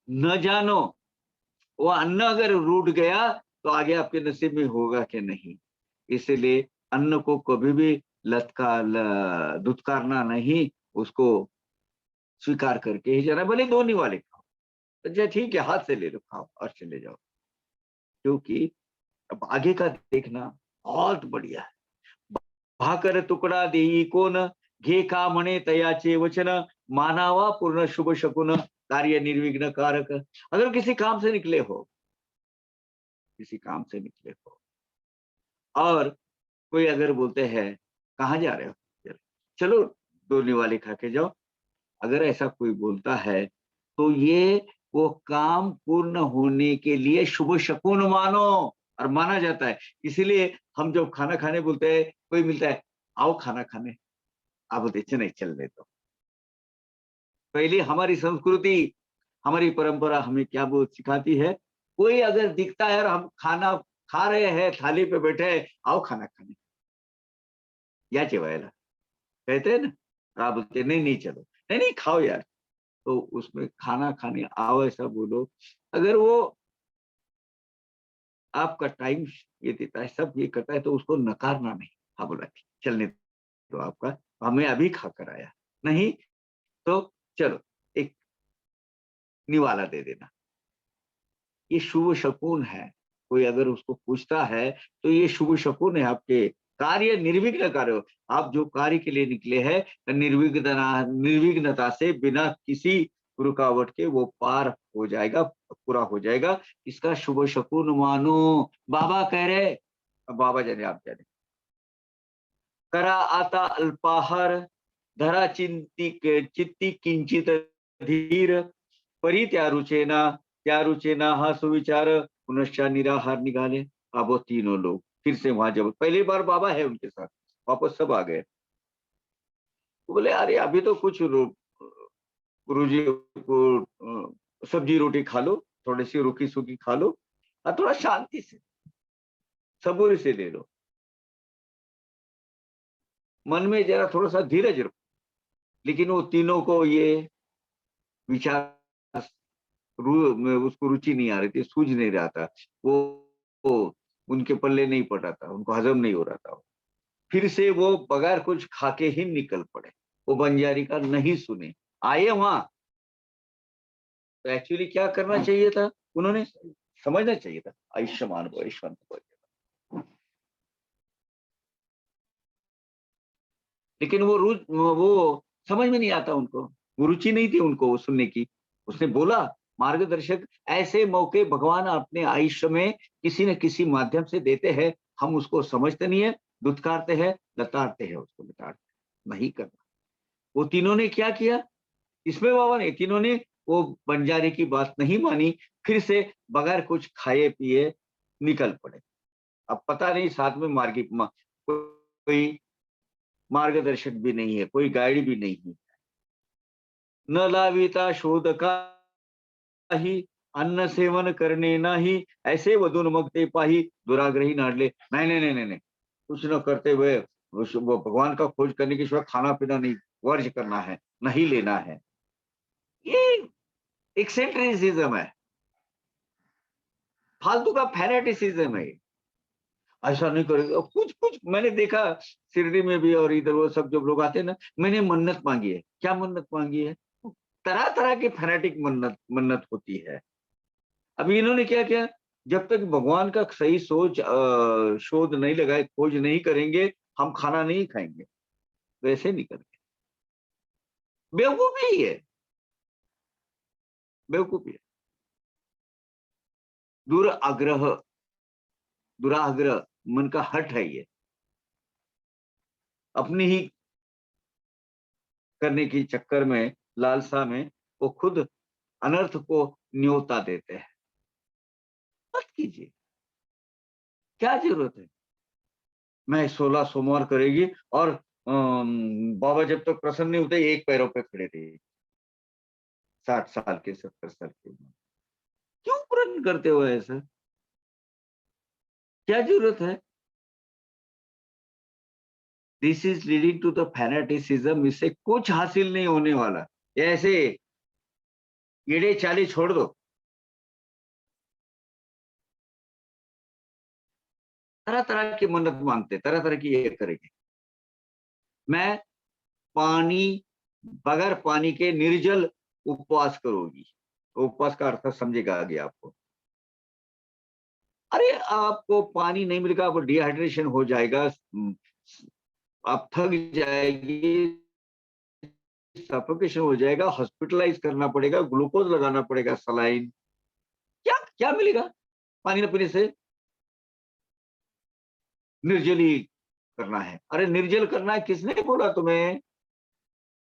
न जानो वो अन्न अगर रूठ गया तो आगे आपके नसीब में होगा कि नहीं। इसलिए अन्न को कभी भी दुत्कारना नहीं, उसको स्वीकार करके ही जाना। भले दो निवाले खाओ, अच्छा ठीक है हाथ से ले लो खाओ और चले जाओ, क्योंकि अब आगे का देखना बहुत बढ़िया है। भाकर तुकडा देई कोण, घे का म्हणे तयाचे वचन, मानावा पूर्ण शुभ शकुन, कार्य निर्विघ्न कारक। अगर किसी काम से निकले हो, किसी काम से निकले हो और कोई अगर बोलते हैं कहाँ जा रहे हो, चलो दो निवाले खा के जाओ, अगर ऐसा कोई बोलता है तो ये वो काम पूर्ण होने के लिए शुभ शकुन मानो, और माना जाता है। इसीलिए हम जब खाना खाने बोलते हैं, कोई मिलता है आओ खाना खाने, आप बोलते अच्छा नहीं चलने दो। पहले हमारी संस्कृति, हमारी परंपरा हमें क्या बोल सिखाती है, कोई अगर दिखता है और हम खाना खा रहे हैं, थाली पे बैठे हैं, आओ खाना खाने, या जेवायला कहते हैं ना। आप बोलते नहीं नहीं चलो, नहीं नहीं खाओ यार, तो उसमें खाना खाने आओ ऐसा बोलो। अगर वो आपका टाइम ये देता है, सब ये करता है, तो उसको नकारना नहीं। हाँ बोला ठीक चलने दो आपका, हमें अभी खा कर आया, नहीं तो चलो एक निवाला दे देना। ये शुभ शकुन है। कोई अगर उसको पूछता है तो ये शुभ शकुन है, आपके कार्य निर्विघ्न कार्य हो। आप जो कार्य के लिए निकले हैं निर्विघ्नता से, बिना किसी रुकावट के वो पार हो जाएगा, पूरा हो जाएगा। इसका शुभ शकुन मानो। बाबा कह रहे, अब बाबा जाने आप जाने, करा आता अल्पाहार, धरा चित्ती किंचित धीर, परी त्या रुचेना हा सुविचार, पुनश्चा निराहार निकाले। अब वो तीनों लोग फिर से वहां, जब पहली बार बाबा है उनके साथ, वापस सब आ गए। वो बोले अरे अभी तो कुछ गुरुजी को सब्जी रोटी खा लो, थोड़ी सी रूखी सूखी खा लो और थोड़ा शांति से सबूरी से ले लो, मन में जरा थोड़ा सा धीरज रखो। लेकिन वो तीनों को ये विचार में उसको रुचि नहीं आ रही थी, सूझ नहीं रहा था, वो उनके पल्ले नहीं पड़ रहा था, उनको हजम नहीं हो रहा था। फिर से वो बगैर कुछ खा के ही निकल पड़े, वो बंजारी का नहीं सुने। आए वहां तो एक्चुअली क्या करना चाहिए था, उन्होंने समझना चाहिए था, आयुष्मान भव आयुष्मान भव। लेकिन वो समझ में नहीं आता उनको, वो रुचि नहीं थी उनको वो सुनने की। उसने बोला, मार्गदर्शक ऐसे मौके भगवान अपने आयुष्य में किसी न किसी माध्यम से देते हैं, हम उसको समझते नहीं है, दुत्कारते हैं, लताड़ते हैं, उसको लताड़ते नहीं करना। वो तीनों ने क्या किया, इसमें बाबा ने तीनों ने वो बंजारे की बात नहीं मानी, फिर से बगैर कुछ खाए पिए निकल पड़े। अब पता नहीं साथ में कोई मार्गदर्शक भी नहीं है, कोई गाइड भी नहीं है। न लाविता शोधका ही, अन्न सेवन करने नाही, ऐसे वधून मगते पाही, दुराग्रही नाडले। नहीं नहीं नहीं नहीं नहीं, कुछ न करते हुए वो भगवान का खोज करने के सिवा खाना पीना नहीं, वर्ज करना है, नहीं लेना है। ये एक्सेंट्रिसिज्म है, फालतू का फैनेटिसिज्म है। ऐसा नहीं करेगा, कुछ कुछ मैंने देखा शिरडी में भी और इधर वो सब जो लोग आते हैं ना, मैंने मन्नत मांगी है। क्या मन्नत मांगी है? तरह तरह की फैनेटिक मन्नत मन्नत होती है। अभी इन्होंने क्या किया, जब तक भगवान का सही शोध नहीं लगाए, खोज नहीं करेंगे, हम खाना नहीं खाएंगे, वैसे नहीं करेंगे। बेवकूफी ही है, बेवकूफी है। दुराग्रह, दुराग्रह मन का हट है ये, अपनी ही करने की चक्कर में, लालसा में वो खुद अनर्थ को न्योता देते हैं। मत कीजिए, क्या जरूरत है? मैं 16 सोमवार करेगी और बाबा जब तक प्रसन्न नहीं होते एक पैरों पे खड़े थे, 60 साल के 70 साल के उम्र। क्यों प्रण करते हो ऐसा? क्या जरूरत है? This is leading to the fanaticism. इससे कुछ हासिल नहीं होने वाला। ये ऐसे कीड़े चाली छोड़ दो। तरह तरह की मन्नत मांगते, तरह तरह की ये करेंगे। मैं पानी, बगैर पानी के निर्जल उपवास करोगी। उपवास का अर्थ समझेगा आगे आपको। अरे आपको पानी नहीं मिलेगा, आपको डिहाइड्रेशन हो जाएगा, आप थक जाएगी, सफोकेशन हो जाएगा, हॉस्पिटलाइज करना पड़ेगा, ग्लूकोज लगाना पड़ेगा, सलाइन। क्या क्या मिलेगा पानी न पीने से? निर्जली करना है। अरे निर्जल करना है, किसने बोला तुम्हें?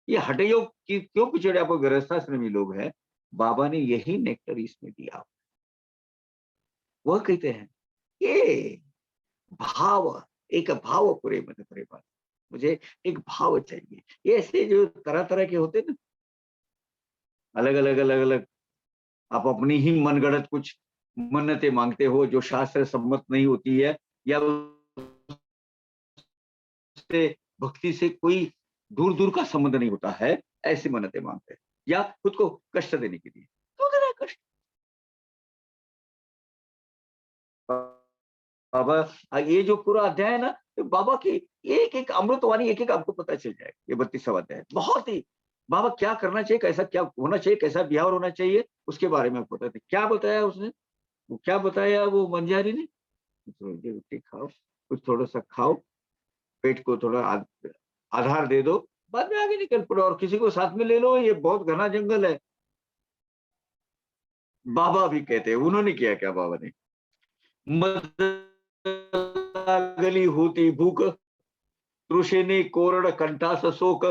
ये हठयोग की क्यों पिछड़े? आपको गृहस्थाश्रमी लोग हैं, बाबा ने यही नेक्टर इसमें दिया। वह कहते हैं ये भाव, एक भाव पूरे मन पूरे बात, मुझे एक भाव चाहिए। ये ऐसे जो तरह तरह के होते हैं ना, अलग अलग अलग अलग, आप अपनी ही मनगढ़ंत कुछ मन्नतें मांगते हो जो शास्त्र सम्मत नहीं होती है, या उससे भक्ति से कोई दूर दूर का संबंध नहीं होता है, ऐसी मन्नतें मांगते हैं, या खुद को कष्ट देने के लिए। क्यों देना है कष्ट? बाबा, ये जो पूरा अध्याय है ना, तो बाबा की एक एक अमृतवाणी, एक एक आपको पता चल जाएगा। ये 32वां अध्याय बहुत ही, बाबा क्या करना चाहिए, कैसा क्या होना चाहिए, कैसा बिहेव होना चाहिए, उसके बारे में आपको बताते। क्या बताया उसने, वो क्या बताया वो मंजारी ने? रोटी रोटी खाओ, कुछ थोड़ा सा खाओ, पेट को थोड़ा आधार दे दो, बाद में आगे निकल पड़ो, और किसी को साथ में ले लो, ये बहुत घना जंगल है। बाबा भी कहते हैं, उन्होंने किया क्या बाबा ने? मद गली होती भूक, तृषेने कोरड कंठास शोक,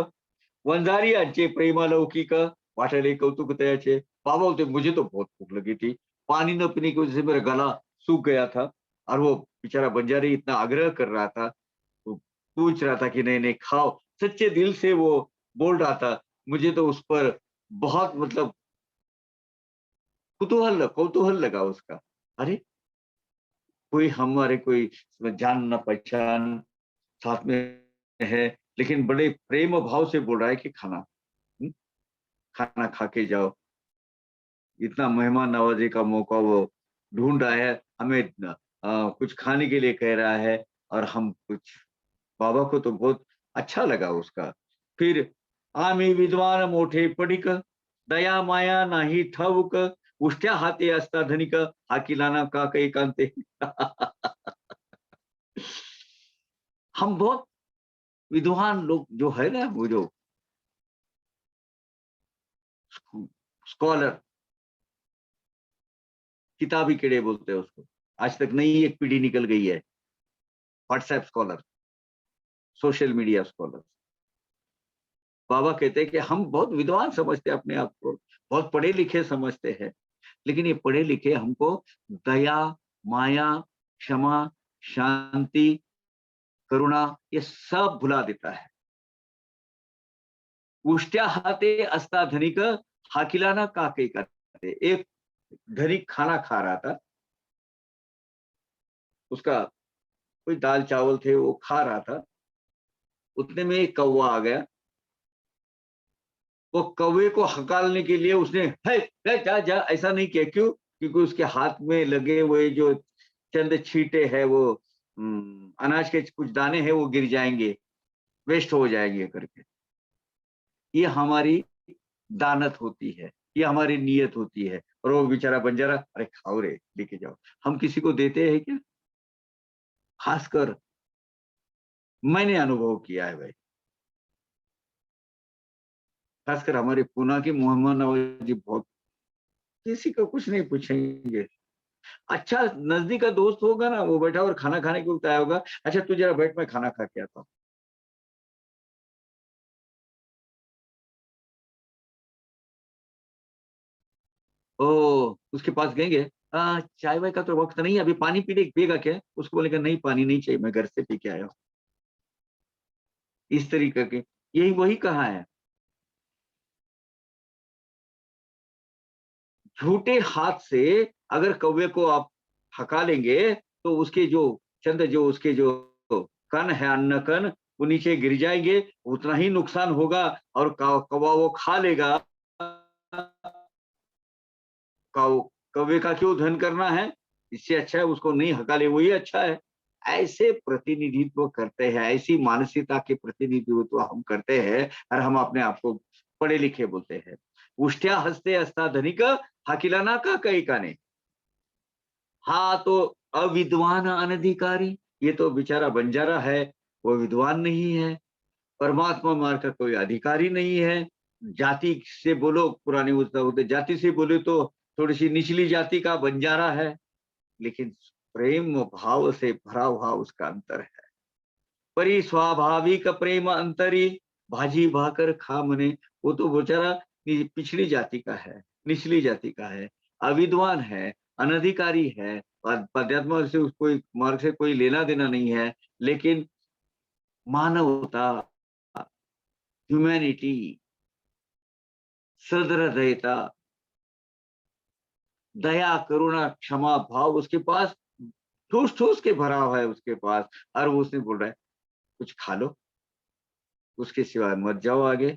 वंजारियांचे प्रेमालौकिक, वाटले कौतुक तयाचे। बाबा बोलते मुझे तो बहुत भूख लगी थी, पानी न पीने की वजह से मेरा गला सूख गया था, और वो बेचारा बंजारी इतना आग्रह कर रहा था, वो पूछ रहा था कि नहीं नहीं खाओ, सच्चे दिल से वो बोल रहा था। मुझे तो उस पर बहुत मतलब कौतूहल लगा उसका। अरे कोई हमारे कोई जान न पहचान साथ में है, लेकिन बड़े प्रेम भाव से बोल रहा है कि खाना, हम्म, खाना खा के जाओ। इतना मेहमान नवाजी का मौका वो ढूंढ रहा है, हमें कुछ खाने के लिए कह रहा है, और हम कुछ, बाबा को तो बहुत अच्छा लगा उसका। फिर आम्ही विद्वान मोठे पडिक, दया माया नाही ठाऊक, उष्ट्या हाती असता धनिक, हाकिला ना का काही कांते. हम बहुत विद्वान लोग जो है ना, वो जो स्कॉलर, किताबी कीड़े बोलते हैं उसको, आज तक नई एक पीढ़ी निकल गई है, WhatsApp scholar, social media scholar. बाबा कहते हैं कि हम बहुत विद्वान समझते हैं अपने आप को, बहुत पढ़े लिखे समझते हैं, लेकिन ये पढ़े लिखे हमको दया, माया, क्षमा, शांति, करुणा ये सब भुला देता है। उष्ट्या हाते असता धनिक, हाकिला ना काके करते। एक धनिक खाना खा रहा था, उसका कोई दाल चावल थे, वो खा रहा था, उतने में एक कौवा आ गया। वो कौवे को हकालने के लिए उसने है जा जा ऐसा नहीं किया। क्यों? क्योंकि उसके हाथ में लगे हुए जो चंद छींटे हैं, वो अनाज के कुछ दाने हैं, वो गिर जाएंगे, वेस्ट हो जाएंगे करके। ये हमारी दानत होती है, ये हमारी नीयत होती है। और वो बेचारा बंजारा, अरे खाओ रे, लेके जाओ। हम किसी को देते हैं क्या? खासकर मैंने अनुभव किया है भाई, खासकर हमारे पूना की मोहम्मद नवाज जी बहुत, किसी को कुछ नहीं पूछेंगे। अच्छा नजदीक का दोस्त होगा ना, वो बैठा और खाना खाने को बताया होगा, अच्छा तू जरा बैठ, मैं खाना खा के आता हूँ। ओ, उसके पास गएंगे, चाय वाय का तो वक्त नहीं है अभी, पानी पीने पिएगा क्या? उसको बोलेगा नहीं, पानी नहीं चाहिए, मैं घर से पी के आया हूँ। इस तरीके के, यही वही कहा है। झूठे हाथ से अगर कौवे को आप हका लेंगे, तो उसके जो चंद जो उसके जो कण है, अन्न कण, वो नीचे गिर जाएंगे, उतना ही नुकसान होगा। और कौवा वो खा लेगा। कौवे का क्यों धन करना है? इससे अच्छा है उसको नहीं हका ले, वही अच्छा है। ऐसे प्रतिनिधित्व करते हैं, ऐसी मानसिकता के प्रतिनिधित्व हम करते हैं, और हम अपने आप को पढ़े लिखे बोलते हैं। उष्ट्या हस्ते अस्ता धनिक, हाकिलाना का कई काने। हाँ तो अविद्वान अनधिकारी, ये तो बेचारा बंजारा है, वो विद्वान नहीं है, परमात्मा मार्ग का कोई अधिकारी नहीं है। जाति से बोलो, पुरानी होते जाति से बोले तो थोड़ी सी निचली जाति का बंजारा है, लेकिन प्रेम भाव से भरा हुआ उसका अंतर है। परी स्वाभाविक प्रेम अंतरी, भाजी भाकर खा मने। वो तो बेचारा पिछड़ी जाति का है, निचली जाति का है, अविद्वान है, अनधिकारी है, और अध्यात्म से कोई मार्ग से कोई लेना देना नहीं है, लेकिन मानवता, ह्यूमैनिटी, सदृदयता, दया, करुणा, क्षमा भाव उसके पास ठूस ठूस के भरा हुआ है उसके पास। और वो उसने बोल रहा है कुछ खा लो, उसके सिवाय मत जाओ आगे।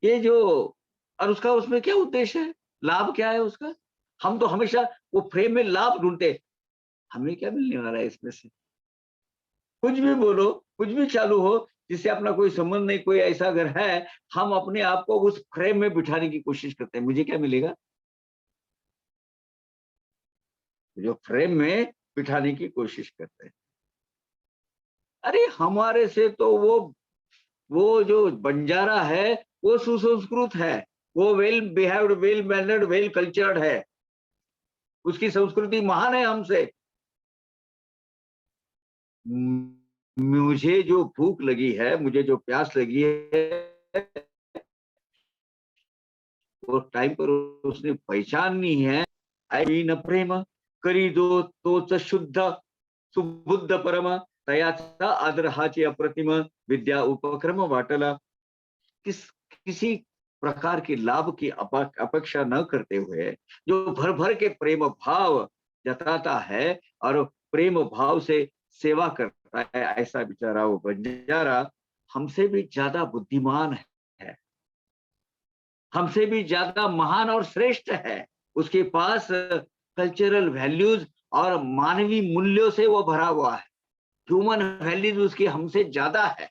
ये जो, और उसका उसमें क्या उद्देश्य है, लाभ क्या है उसका? हम तो हमेशा वो फ्रेम में लाभ ढूंढते हैं। हमें क्या मिलने वाला है इसमें से? कुछ भी बोलो, कुछ भी चालू हो, जिससे अपना कोई संबंध नहीं, कोई ऐसा अगर है, हम अपने आप को उस फ्रेम में बिठाने की कोशिश करते हैं, मुझे क्या मिलेगा? जो फ्रेम में बिठाने की कोशिश करते हैं। अरे हमारे से तो वो जो बंजारा है, वो सुसंस्कृत है, वो well behaved, well mannered, well cultured है, उसकी संस्कृति महान है हमसे। मुझे जो भूख लगी है, मुझे जो प्यास लगी है, वो टाइम पर उसने पहचाननी है। आई न प्रेम करी दो तोच शुद्ध सुबुद्ध परम, तयाचा आदर हाची अप्रतिम, विद्या उपक्रम वाटला। किसी प्रकार के लाभ की अपेक्षा न करते हुए जो भर भर के प्रेम भाव जताता है और प्रेम भाव से सेवा करता है, ऐसा बेचारा वो बंजारा हमसे भी ज्यादा बुद्धिमान है, हमसे भी ज्यादा महान और श्रेष्ठ है। उसके पास कल्चरल वैल्यूज और मानवीय मूल्यों से वो भरा हुआ है। ह्यूमन वैल्यूज उसकी हमसे ज्यादा है।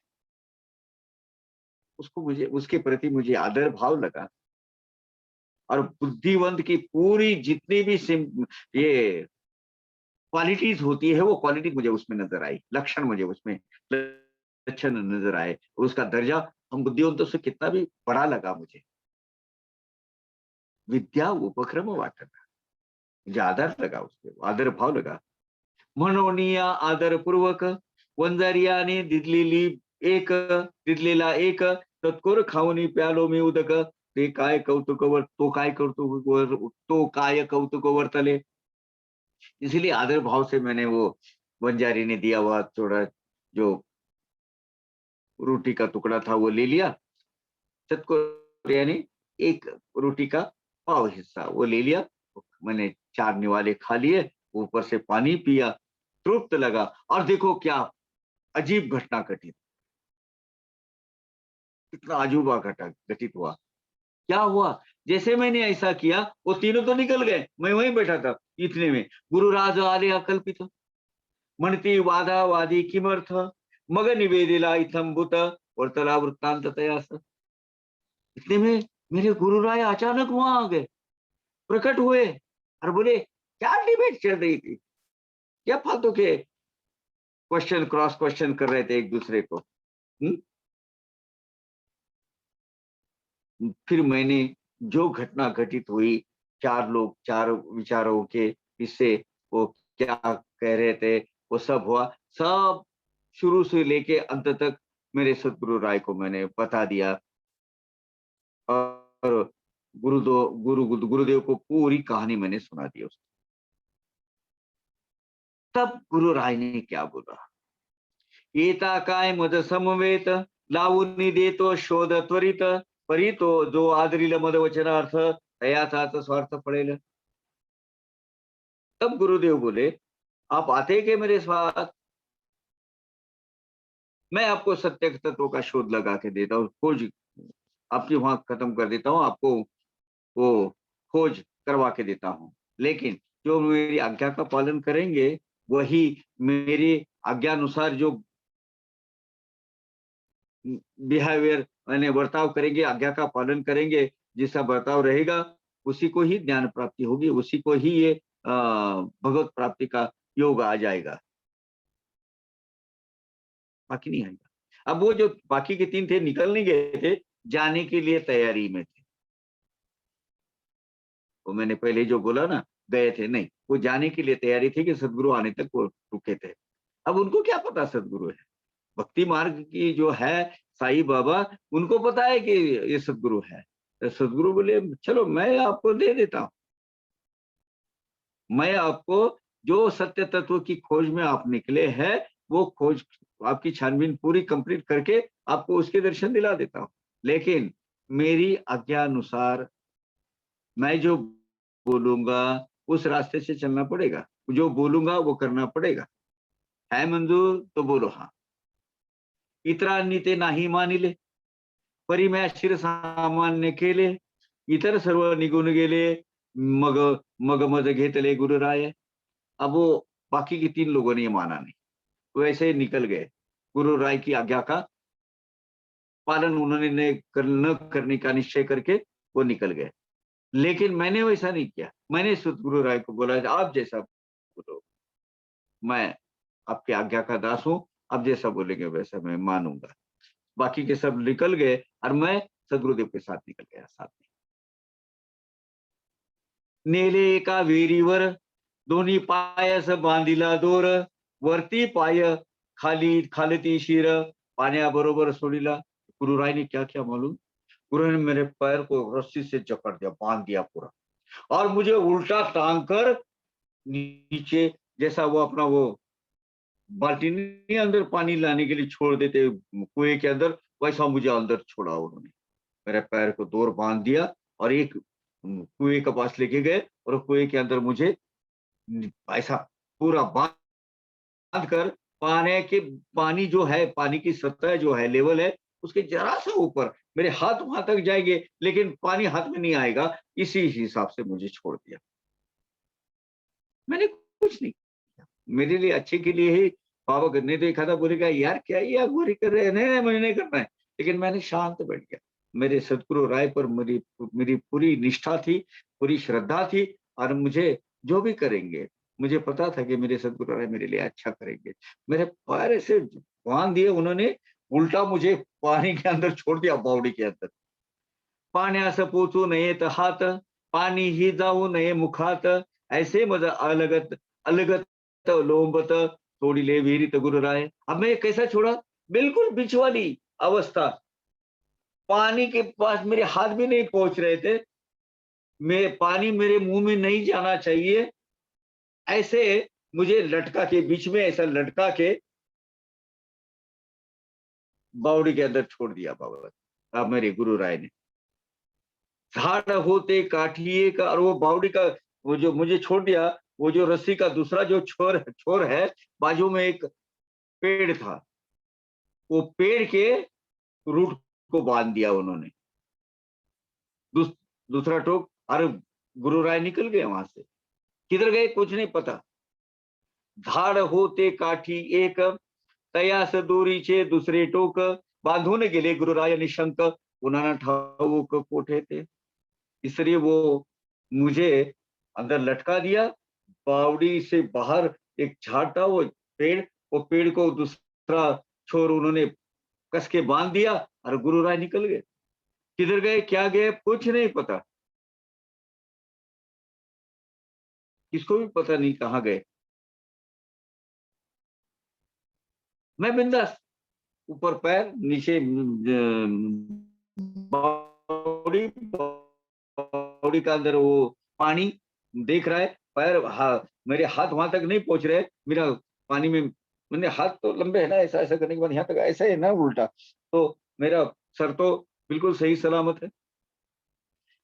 उसको मुझे उसके प्रति मुझे आदर भाव लगा। और बुद्धिवंत की पूरी जितनी भी ये क्वालिटीज होती है वो क्वालिटी मुझे उसमें नजर आई, लक्षण मुझे उसमें लक्षण नजर आए। उसका दर्जा हम बुद्धिवंतों से कितना भी बड़ा लगा मुझे। विद्या उपक्रम वाटत, मुझे आदर लगा, उसके आदर भाव लगा। म्हणोनिया आदरपूर्वक वंजारियाने दिलेला एक तत्कोर खाऊनी प्यालो मी उदक, ते काय कौतुकवर तो काय कौतुकवर तो काय कौतुक वर्तले। इसलिए आदर भाव से मैंने वो वंजारी ने दिया हुआ थोड़ा जो रोटी का टुकड़ा था वो ले लिया। चतकोर यानी एक रोटी का पाव हिस्सा वो ले लिया। मैंने 4 निवाले खा लिए, ऊपर से पानी पिया, तृप्त लगा। और देखो क्या अजीब घटना घटित, कितना अजूबा घटा घटित हुआ। क्या हुआ, जैसे मैंने ऐसा किया वो तीनों तो निकल गए, मैं वहीं बैठा था। इतने में गुरुराज आले अकल्पित म्हणती वादा वादी किमर्थ, मग निवेदिला इथम भूत वर्तला वृत्तांत तयास। इतने में मेरे गुरु राय अचानक वहां आ गए, प्रकट हुए और बोले क्या डिबेट चल रही थी, क्या फालतू के क्वेश्चन क्रॉस क्वेश्चन कर रहे थे एक दूसरे को। फिर मैंने जो घटना घटित हुई, 4 लोग 4 विचारों के हिस्से, वो क्या कह रहे थे वो सब हुआ, सब शुरू से लेके अंत तक मेरे सदगुरु राय को मैंने बता दिया। और गुरुदेव को पूरी कहानी मैंने सुना दी उसको। तब गुरु राय ने क्या बोला, येता काय मद समवेत लावून देतो शोध त्वरित, परी तो जो आदरील मद वचनार्थ तयाचाच स्वार्थ पडेल। तब गुरुदेव बोले, आप आते के मेरे साथ, मैं आपको सत्य तत्व का शोध लगा के देता हूँ, खोज आपकी वहां खत्म कर देता हूँ, आपको वो खोज करवा के देता हूँ। लेकिन जो मेरी आज्ञा का पालन करेंगे, वही मेरी आज्ञानुसार जो बिहेवियर मैंने बर्ताव करेंगे, आज्ञा का पालन करेंगे, जिसका बर्ताव रहेगा उसी को ही ज्ञान प्राप्ति होगी, उसी को ही ये भगवत प्राप्ति का योग आ जाएगा, बाकी नहीं आएगा। अब वो जो बाकी के 3 थे निकल नहीं गए थे, जाने के लिए तैयारी में थे। वो मैंने पहले जो बोला ना, गए थे नहीं, वो जाने के लिए तैयारी थी कि सदगुरु आने तक वो रुके थे। अब उनको क्या पता सदगुरु है, भक्ति मार्ग की जो है साईं बाबा, उनको पता है कि ये सदगुरु है। तो सदगुरु बोले चलो मैं आपको दे देता हूं, मैं आपको जो सत्य तत्व की खोज में आप निकले हैं, वो खोज आपकी छानबीन पूरी कंप्लीट करके आपको उसके दर्शन दिला देता हूं। लेकिन मेरी आज्ञा अनुसार मैं जो बोलूंगा उस रास्ते से चलना पड़ेगा, जो बोलूंगा वो करना पड़ेगा। है मंजूर तो बोलो हाँ। इतरांनी ते नाही मानिले, परी मैं शिर सामान्य केले, इतर सर्व निघून गेले, मग मग मज घेतले गुरुराय। अब वो बाकी के 3 लोगों ने ये माना नहीं, वैसे ही निकल गए। गुरु राय की आज्ञा का पालन उन्होंने न करने का निश्चय करके वो निकल गए। लेकिन मैंने वैसा नहीं किया, मैंने सतगुरु राय को बोला आप जैसा बोलो, मैं आपकी आज्ञा का दास हूं, आप जैसा बोलेंगे वैसा मैं मानूंगा। बाकी के सब निकल गए और मैं सदगुरुदेव के साथ निकल गया साथ में। नेले एका विहिरीवर दोन्ही पायास बांधिला दोर, वरती पाय खाली खालती शिर, पाण्याबरोबर सोडिला। गुरु राय ने क्या किया मालूम, गुरु ने मेरे पैर को रस्सी से जकड़ दिया, बांध दिया पूरा, और मुझे उल्टा टांग कर नीचे, जैसा वो अपना वो बाल्टी नहीं अंदर पानी लाने के लिए छोड़ देते कुएं के अंदर, वैसा मुझे अंदर छोड़ा उन्होंने। मेरे पैर को दौर बांध दिया और एक कुएं के पास लेके गए, और कुएं के अंदर मुझे ऐसा पूरा बांध कर, पानी जो है, पानी की सतह जो है, लेवल है, उसके जरा सा ऊपर मेरे हाथ वहां तक जाएंगे, लेकिन पानी हाथ में नहीं आएगा, इसी हिसाब से मुझे छोड़ दिया। मैंने कुछ नहीं, मेरे लिए अच्छे के लिए ही बाबा करने तो एक आधा बोलेगा यार क्या ये अगुवारी कर रहे हैं, नहीं मुझे नहीं करना है, लेकिन मैंने शांत बैठ गया। मेरे सदगुरु राय पर मेरी मेरी पूरी निष्ठा थी, पूरी श्रद्धा थी, और मुझे जो भी करेंगे, मुझे पता था कि मेरे सदगुरु राय मेरे लिए अच्छा करेंगे। मेरे पैर ऐसे बांध दिए उन्होंने, उल्टा मुझे पानी के अंदर छोड़ दिया, बावड़ी के अंदर। पाण्यास पोचू नये हात, पाणी ही जाऊ नये मुखात, ऐसे मज अलगत अलगत लोंबत, सोडिले विहिरीत गुरुराय। अब मैं कैसा छोड़ा? बिल्कुल बीच वाली अवस्था, पानी के पास मेरे हाथ भी नहीं पहुंच रहे थे, मैं पानी मेरे मुंह में नहीं जाना चाहिए, ऐसे मुझे लटका के, बीच में ऐसा लटका के बावड़ी के अंदर छोड़ दिया बाबा, अब मेरे गुरु राय ने। झाड़ होते काठिए का, और वो बावड़ी का, वो जो मुझे छोड़ दिया, वो जो रस्सी का दूसरा जो छोर छोर है, बाजू में एक पेड़ था, वो पेड़ के रूट को बांध दिया उन्होंने, दूस, दूसरा टोक। और गुरु राय निकल गए वहां से, किधर गए कुछ नहीं पता। झाड़ होते काठी एक, तयास दोरीचे दुसरे टोक, बांधून गेले गुरुराय निशंक, उन्हाना ठाऊक कोठे थे। इसलिए वो मुझे अंदर लटका दिया, बावड़ी से बाहर एक झाड़ था, वो पेड़ को दूसरा छोर उन्होंने कस के बांध दिया, और गुरु राय निकल गए। किधर गए, क्या गए, कुछ नहीं पता, किसको भी पता नहीं कहाँ गए। मैं बिंदास, ऊपर पैर, नीचे बावड़ी, बावड़ी का अंदर वो पानी देख रहा है, पैर मेरे हाथ वहां तक नहीं पहुंच रहे, मेरा पानी में, मैंने हाथ तो लंबे है ना, ऐसा ऐसा करने के बाद यहाँ तक ऐसा है ना उल्टा, तो मेरा सर तो बिल्कुल सही सलामत है।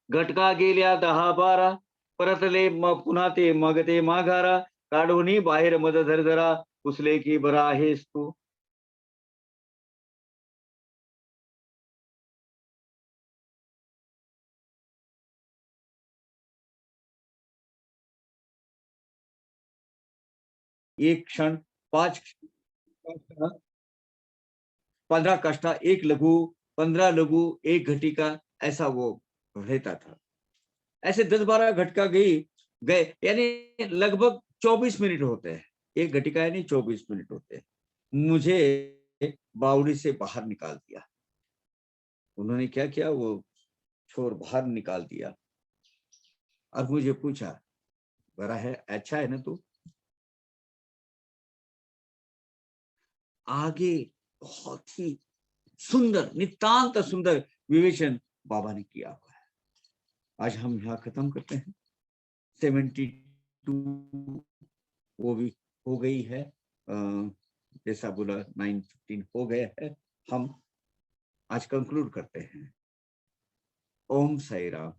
घटका गेल्या 10-12, परतले पुन्हा ते मग ते माघारा, काढूनी बाहेर मज झरझरा, पुसले की बरा आहेस तू। एक क्षण, 5 क्षण, 15 काष्ठा, एक लघु, 15 लघु, एक घटिका, ऐसा वो रहता था। ऐसे 10-12 घटका गए, यानी लगभग 24 मिनट होते हैं, एक घटिका यानी 24 मिनट होते हैं। मुझे बावड़ी से बाहर निकाल दिया उन्होंने। क्या किया, वो छोर बाहर निकाल दिया, और मुझे पूछा, बड़ा है, अच्छा है ना तू? आगे बहुत ही सुंदर, नितांत सुंदर विवेचन बाबा ने किया हुआ है। आज हम यहाँ खत्म करते हैं। 72 वो भी हो गई है, जैसा बोला 9:15 हो गया है। हम आज कंक्लूड करते हैं। ओम साई राम।